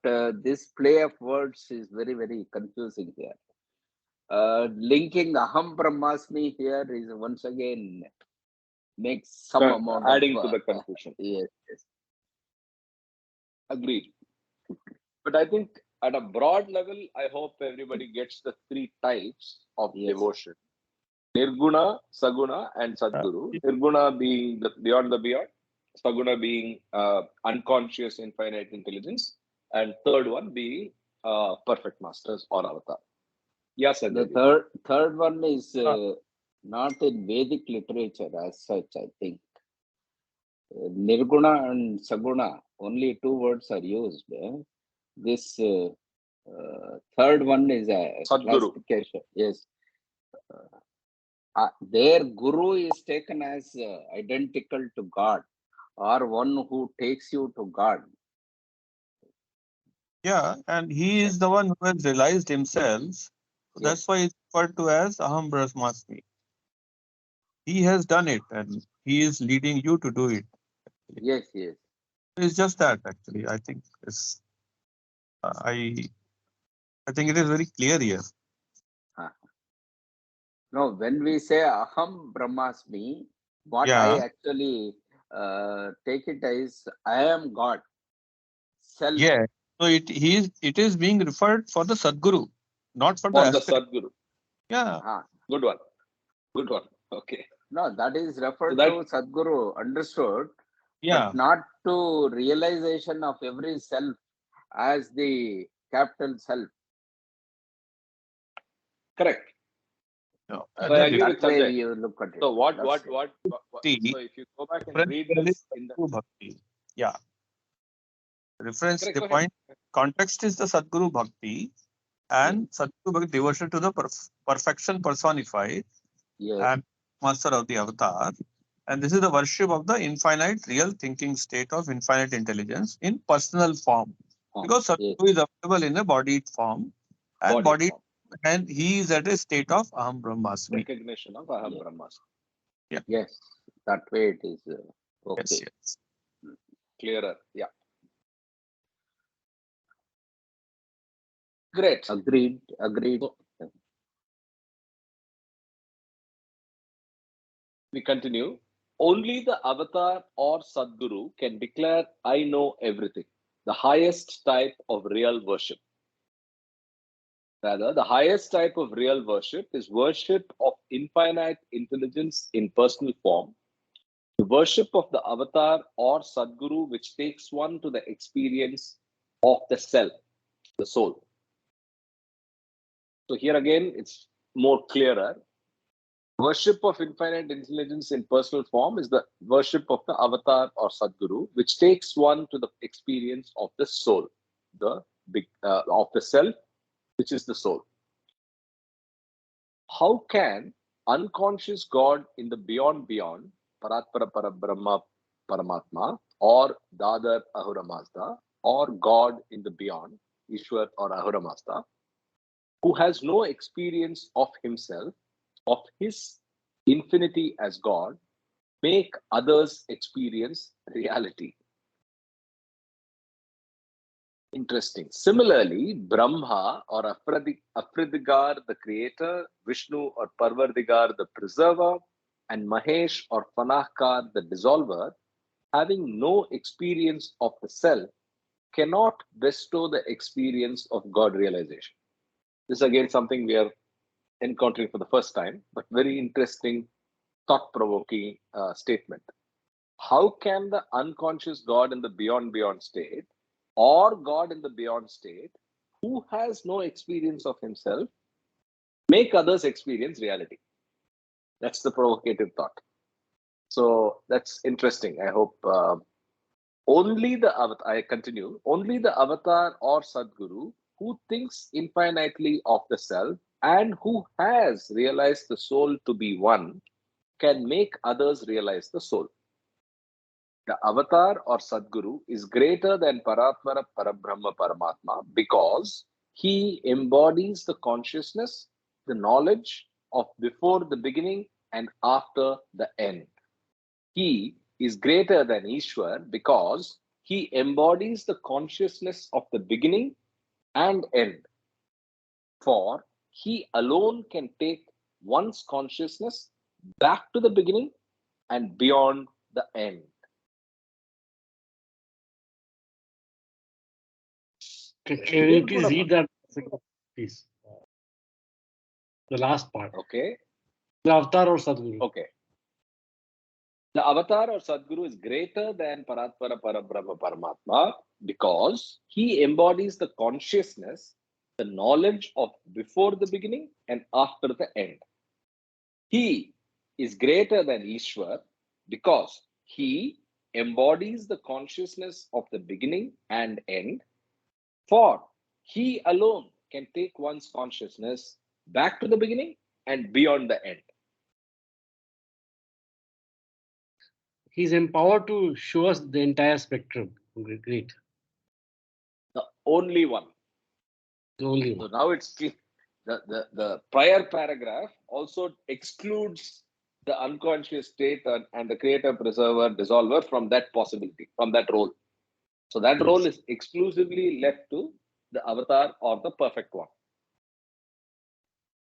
this play of words is very, very confusing here. Linking Aham Brahmasmi here is once again makes some amount adding of, to the confusion. Yes, yes. Agreed. But I think at a broad level, I hope everybody gets the three types of Yes. devotion. Nirguna, Saguna, and Sadguru. Nirguna being the beyond the beyond, Saguna being unconscious infinite intelligence, and third one being perfect masters or avatar. Yes, The third one is not in Vedic literature as such, I think. Nirguna and Saguna, only two words are used. This third one is a Sadguru. classification. Yes. Their guru is taken as identical to God, or one who takes you to God. Yeah, and he is the one who has realized himself. So Yes. that's why it's referred to as Aham Brahmasmi. He has done it and he is leading you to do it. Yes, yes. It's just that actually. I think it's I think it is very clear here. No, when we say Aham Brahmasmi, what Yeah. I actually take it as I am God. Self. Yeah. So it is being referred for the Sadguru, not for the For the aspirant. Sadguru. Yeah. Good one. Good one. Okay. No, that is referred that- to Sadguru, understood, Yeah. but not to realization of every self as the capital self. Correct. No, So I agree with That way Sanjay. you look at it. So what That's it. See, so if you go back and reference read here is this in the Sadguru Bhakti. Yeah. Reference, Correct, the go point, context is the Sadguru Bhakti and Sadguru Bhakti devotion to the perfection personified Yes. and master of the avatar. And this is the worship of the infinite real thinking state of infinite intelligence in personal form. Because Yes. Sadguru is available in a bodied form and body form. and he is at a state of Aham Brahmasmi. Recognition of Aham Yeah. Brahmasmi. Yes, that way it is okay. Yes, yes. Clearer. Yeah. Great. Agreed. We continue. Only the avatar or Sadguru can declare, I know everything, the highest type of real worship. Rather, the highest type of real worship is worship of infinite intelligence in personal form, the worship of the avatar or Sadguru, which takes one to the experience of the self, the soul. So here again, it's more clearer. Worship of infinite intelligence in personal form is the worship of the avatar or Sadguru, which takes one to the experience of the soul, the big of the self, which is the soul. How can unconscious God in the beyond beyond, Paratpara Parabrahma Paramatma, or Dadar Ahura Mazda, or God in the beyond, Ishwar or Ahura Mazda, who has no experience of himself, of his infinity as God, make others experience reality? Interesting. Similarly, Brahma or Afridigar, the creator, Vishnu or Parvardigar, the preserver, and Mahesh or Fanahkar, the dissolver, having no experience of the self, cannot bestow the experience of God realization. This is again something we are encountering for the first time, but very interesting, thought-provoking statement. How can the unconscious God in the beyond beyond state, or God in the beyond state, who has no experience of himself, make others experience reality? That's the provocative thought. So that's interesting. I hope Only the avatar, I continue, only the avatar or Sadguru who thinks infinitely of the self and who has realized the soul to be one can make others realize the soul. The avatar or Sadguru is greater than Paratmara Parabrahma Paramatma because he embodies the consciousness, the knowledge of before the beginning and after the end. He is greater than Ishwar because he embodies the consciousness of the beginning and end. For he alone can take one's consciousness back to the beginning and beyond the end. Can you please read that, please? The last part. Okay. The avatar or Sadguru. Okay. The avatar or Sadguru is greater than Paratmara Parabrahma Paramatma because he embodies the consciousness, the knowledge of before the beginning and after the end. He is greater than Ishwar because he embodies the consciousness of the beginning and end. For he alone can take one's consciousness back to the beginning and beyond the end. He's empowered to show us the entire spectrum. Great. The only one. The only So one. now it's clear. The prior paragraph also excludes the unconscious state and the creator, preserver, dissolver from that possibility, from that role. So that role is exclusively left to the avatar or the perfect one.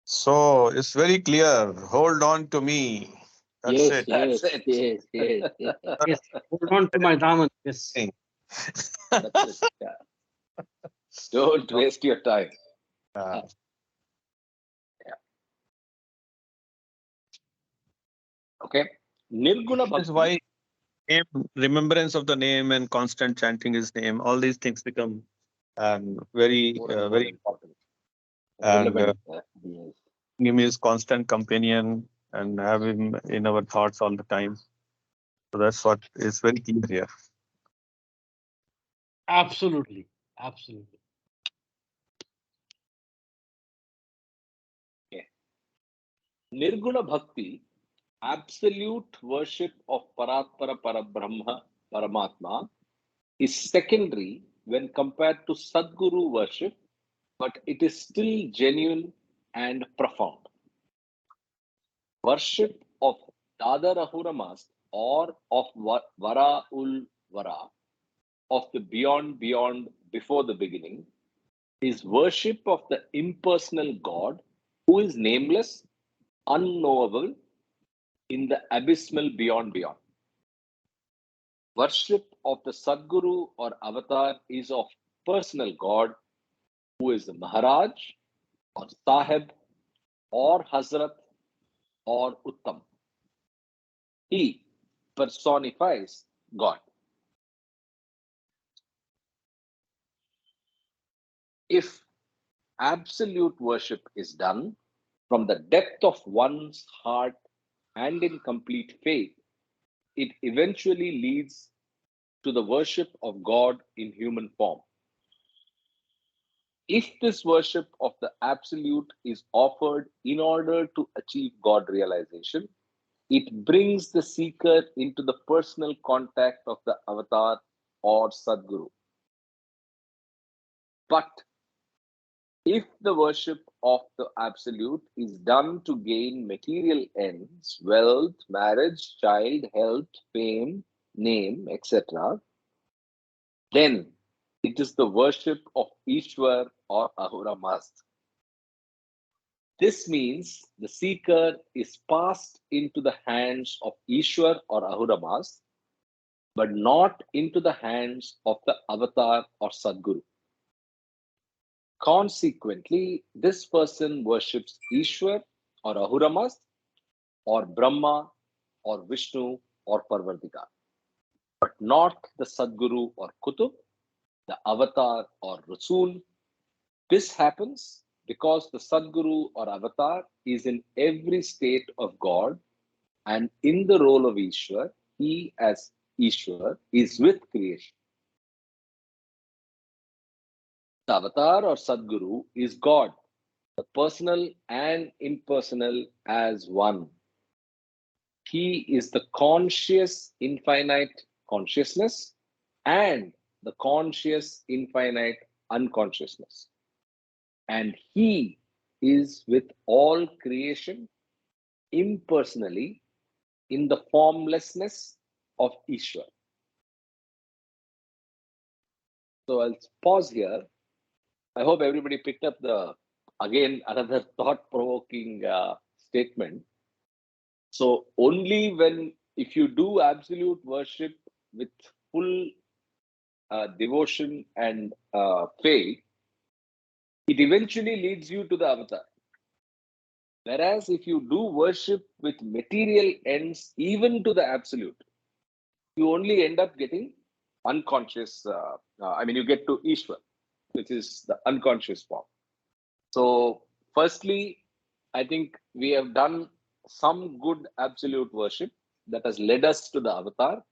So it's very clear. Hold on to me. That's Yes, it. yes, That's it. yes, yes, yes. Yes. Hold on to my Daman. Yes. That's it. Yeah. Don't waste your time. Uh, Okay. Nirguna That's Bhakti. why remembrance of the name and constant chanting his name, all these things become very, More and more very important. and Relevant. Yes. him is constant companion and have him in our thoughts all the time. So that's what is very clear here. Absolutely. Absolutely. Nirguna Bhakti, absolute worship of Paratpara Parabrahma Paramatma, is secondary when compared to Sadguru worship, but it is still genuine and profound. Worship of Dadar Ahuramas or of Vara ul Vara, of the beyond before the beginning, is worship of the impersonal God who is nameless, unknowable in the abysmal beyond. Worship of the Sadguru or Avatar is of personal God who is the Maharaj or Sahib or Hazrat or Uttam. He personifies God. If absolute worship is done from the depth of one's heart and in complete faith, it eventually leads to the worship of God in human form. If this worship of the Absolute is offered in order to achieve God realization, it brings the seeker into the personal contact of the Avatar or Sadguru. But if the worship of the Absolute is done to gain material ends, wealth, marriage, child, health, fame, name, etc., then it is the worship of Ishwar or Ahura Mazda. This means the seeker is passed into the hands of Ishwar or Ahura Mazda, but not into the hands of the Avatar or Sadguru. Consequently, this person worships Ishwar or Ahura Mazda or Brahma or Vishnu or Parvartika, but not the Sadguru or Kutub, the Avatar or Rasul. This happens because the Sadguru or Avatar is in every state of God and in the role of Ishwar, he as Ishwar is with creation. The avatar or Sadguru is God, the personal and impersonal as one. He is the conscious infinite consciousness and the conscious infinite unconsciousness. And he is with all creation impersonally in the formlessness of Ishwar. So I'll pause here. I hope everybody picked up again, another thought-provoking statement. So only if you do absolute worship with full devotion and faith, it eventually leads you to the avatar. Whereas if you do worship with material ends, even to the absolute, you only end up getting unconscious. You get to Ishwar, which is the unconscious form. So, firstly, I think we have done some good absolute worship that has led us to the avatar.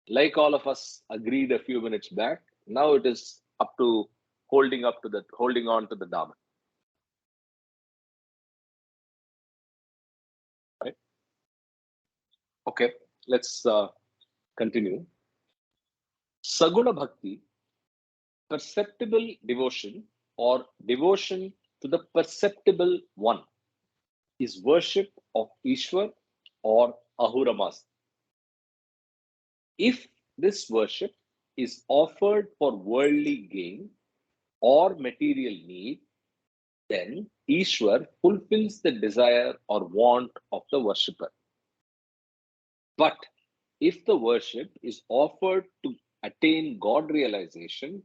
Like all of us agreed a few minutes back, now it is up to holding on to the Dharma. Right? Okay, let's continue. Saguna Bhakti, perceptible devotion or devotion to the perceptible one, is worship of Ishwar or Ahuramas. If this worship is offered for worldly gain or material need, then Ishwar fulfills the desire or want of the worshipper. But if the worship is offered to attain God realization,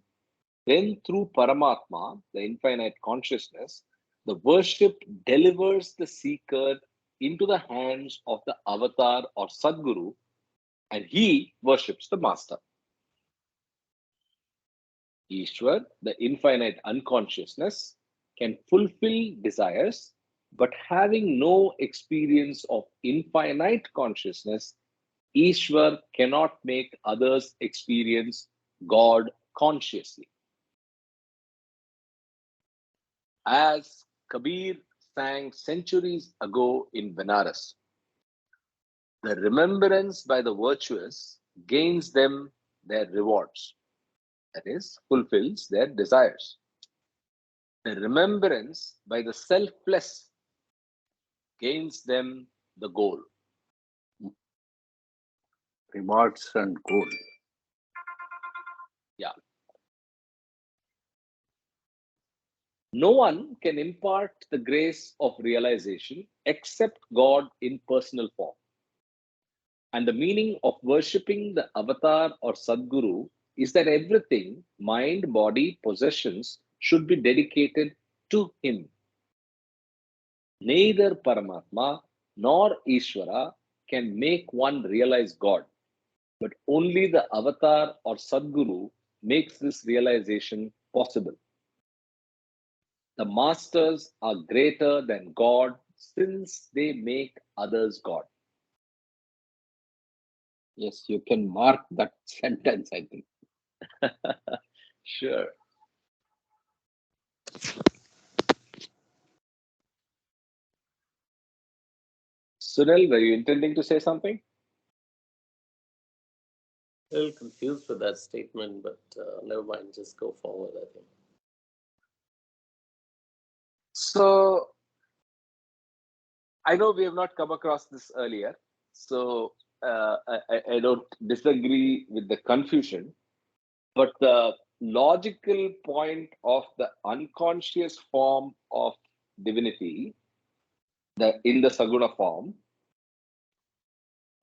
then through Paramatma, the infinite consciousness, the worship delivers the seeker into the hands of the avatar or Sadguru, and he worships the master. Ishwar, the infinite unconsciousness, can fulfill desires, but having no experience of infinite consciousness, Ishwar cannot make others experience God consciously. As Kabir sang centuries ago in Benares, the remembrance by the virtuous gains them their rewards, that is, fulfills their desires. The remembrance by the selfless gains them the goal. Rewards and goal. Yeah. No one can impart the grace of realization except God in personal form. And the meaning of worshipping the avatar or Sadguru is that everything, mind, body, possessions, should be dedicated to him. Neither Paramatma nor Ishvara can make one realize God, but only the avatar or Sadguru makes this realization possible. The masters are greater than God since they make others God. Yes, you can mark that sentence, I think. Sure. Sunil, were you intending to say something? A little confused with that statement, but never mind, just go forward, I think. So, I know we have not come across this earlier, so I don't disagree with the confusion, but the logical point of the unconscious form of divinity, in the Saguna form,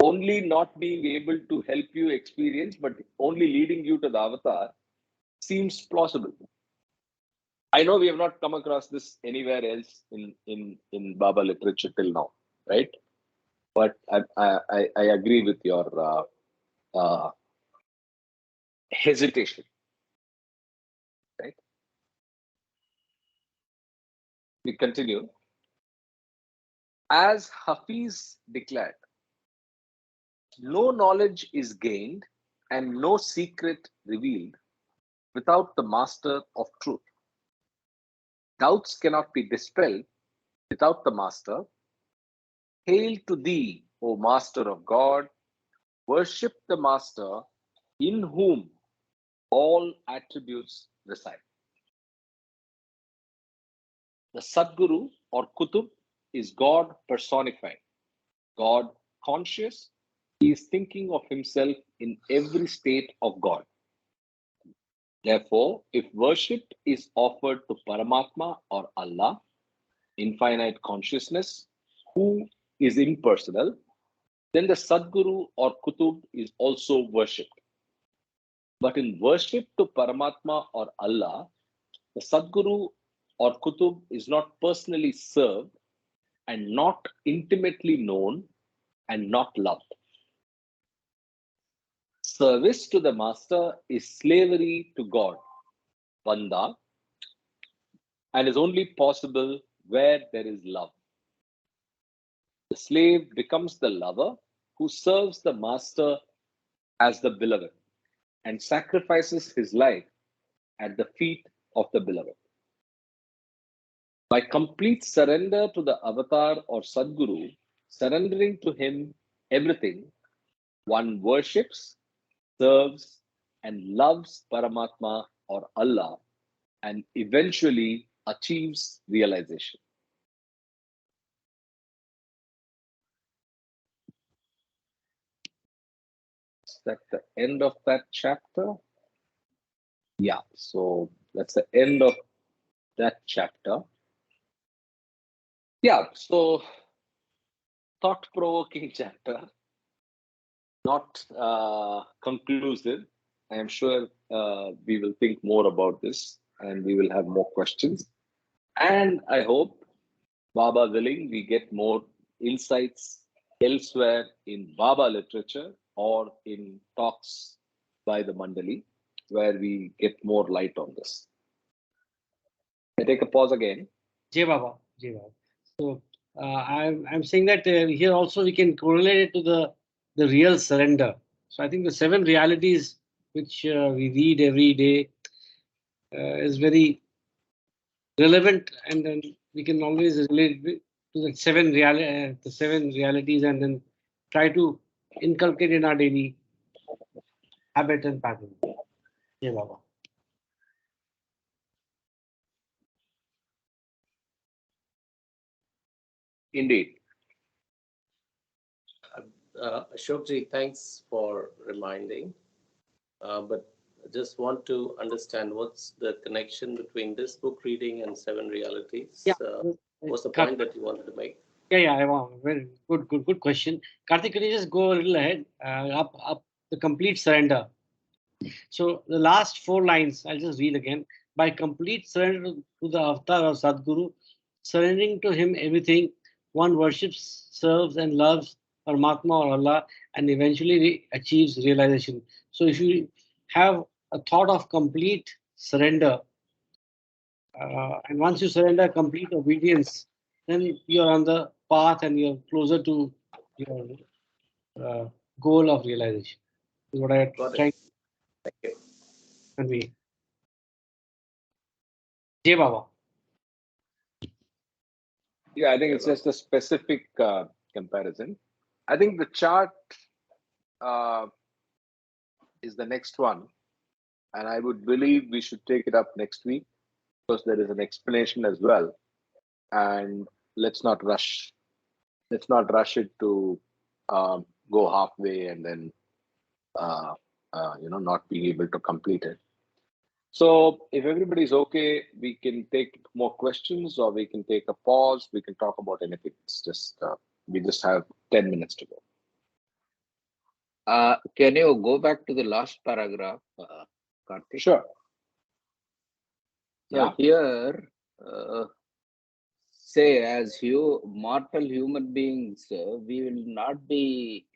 only not being able to help you experience, but only leading you to the avatar, seems plausible. I know we have not come across this anywhere else in Baba literature till now, right? But I agree with your hesitation, right? We continue. As Hafiz declared, no knowledge is gained and no secret revealed without the master of truth. Doubts cannot be dispelled without the master. Hail to thee, O Master of God. Worship the master in whom all attributes reside. The Sadguru or Kutub is God personified. God conscious, he is thinking of himself in every state of God. Therefore, if worship is offered to Paramatma or Allah, infinite consciousness, who is impersonal, then the Sadguru or Kutub is also worshipped. But in worship to Paramatma or Allah, the Sadguru or Kutub is not personally served and not intimately known and not loved. Service to the master is slavery to God, Banda, and is only possible where there is love. The slave becomes the lover who serves the master as the beloved and sacrifices his life at the feet of the beloved. By complete surrender to the avatar or Sadguru, surrendering to him everything, one worships, serves, and loves Paramatma or Allah and eventually achieves realization. Is that the end of that chapter? Yeah, so that's the end of that chapter. Yeah, so thought-provoking chapter, not conclusive. I am sure we will think more about this and we will have more questions. And I hope, Baba willing, we get more insights elsewhere in Baba literature or in talks by the Mandali, where we get more light on this. I take a pause again. Jai Baba. Jai Baba. So I'm saying that here also we can correlate it to the real surrender. So I think the 7 realities which we read every day is very relevant, and then we can always relate it to the 7 realities, and then try to inculcate in our daily habit and pattern. Jai Baba. Indeed. Ashokji, thanks for reminding. But I just want to understand what's the connection between this book reading and 7 realities. Yeah. What's the point that you wanted to make? Yeah, I want. Very good question. Karthik, could you just go a little ahead, up the complete surrender? So the last 4 lines, I'll just read again. By complete surrender to the avatar of Sadguru, surrendering to him everything, one worships, serves, and loves Paramatma or Allah, and eventually achieves realization. So if you have a thought of complete surrender, and once you surrender complete obedience, then you're on the path and you're closer to your goal of realization. Is what I Got trying it. Thank you. to convey. Jai Baba. Yeah, I think it's just a specific comparison. I think the chart is the next one, and I would believe we should take it up next week because there is an explanation as well. And let's not rush. Let's not rush it to go halfway and then not being able to complete it. So if everybody's okay, we can take more questions, or we can take a pause. We can talk about anything. It's just we just have 10 minutes to go. Can you go back to the last paragraph, Karthik? Sure. So here, say as mortal human beings, we will not be,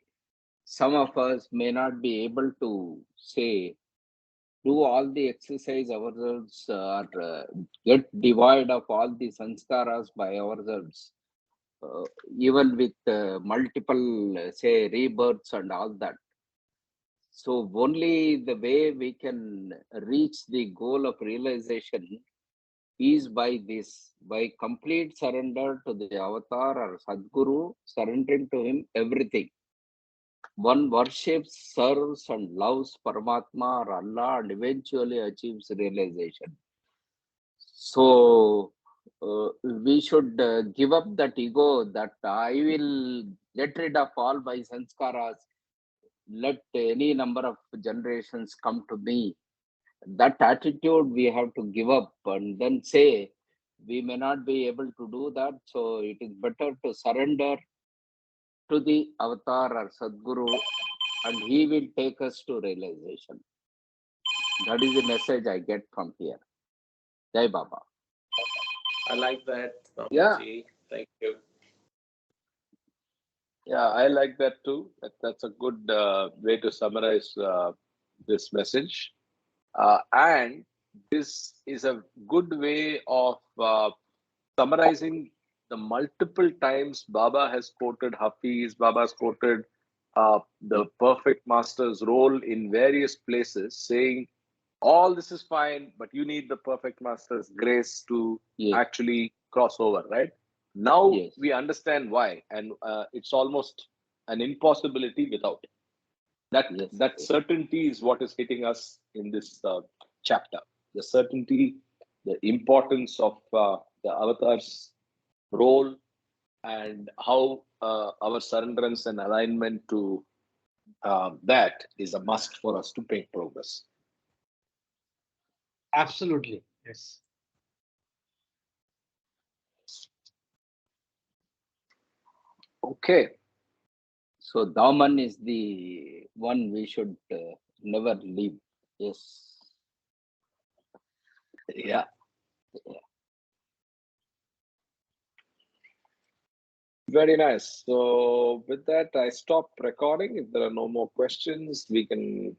some of us may not be able to say, do all the exercise ourselves or get devoid of all the sanskaras by ourselves, even with multiple, say, rebirths and all that. So only the way we can reach the goal of realization is by this, by complete surrender to the avatar or Sadguru, surrendering to him everything. One worships, serves and loves Paramatma or Allah and eventually achieves realization. So we should give up that ego that I will get rid of all my sanskaras, let any number of generations come to me. That attitude we have to give up and then say we may not be able to do that. So it is better to surrender to the avatar or Sadguru and he will take us to realization. That is the message I get from here. Jai Baba. I like that, Yeah. Babaji. Thank you. Yeah, I like that too. That's a good way to summarize this message. And this is a good way of summarizing the multiple times Baba has quoted Hafiz, Baba has quoted the perfect master's role in various places, saying all this is fine, but you need the perfect master's grace to Yes. actually cross over, right? Now Yes. we understand why, and it's almost an impossibility without it. That Yes. certainty is what is hitting us in this chapter. The certainty, the importance of the avatar's role, and how our surrenderance and alignment to that is a must for us to make progress. Absolutely. Yes. Okay. So Daman is the one we should never leave. Yes. Yeah. Very nice. So with that, I stop recording. If there are no more questions, we can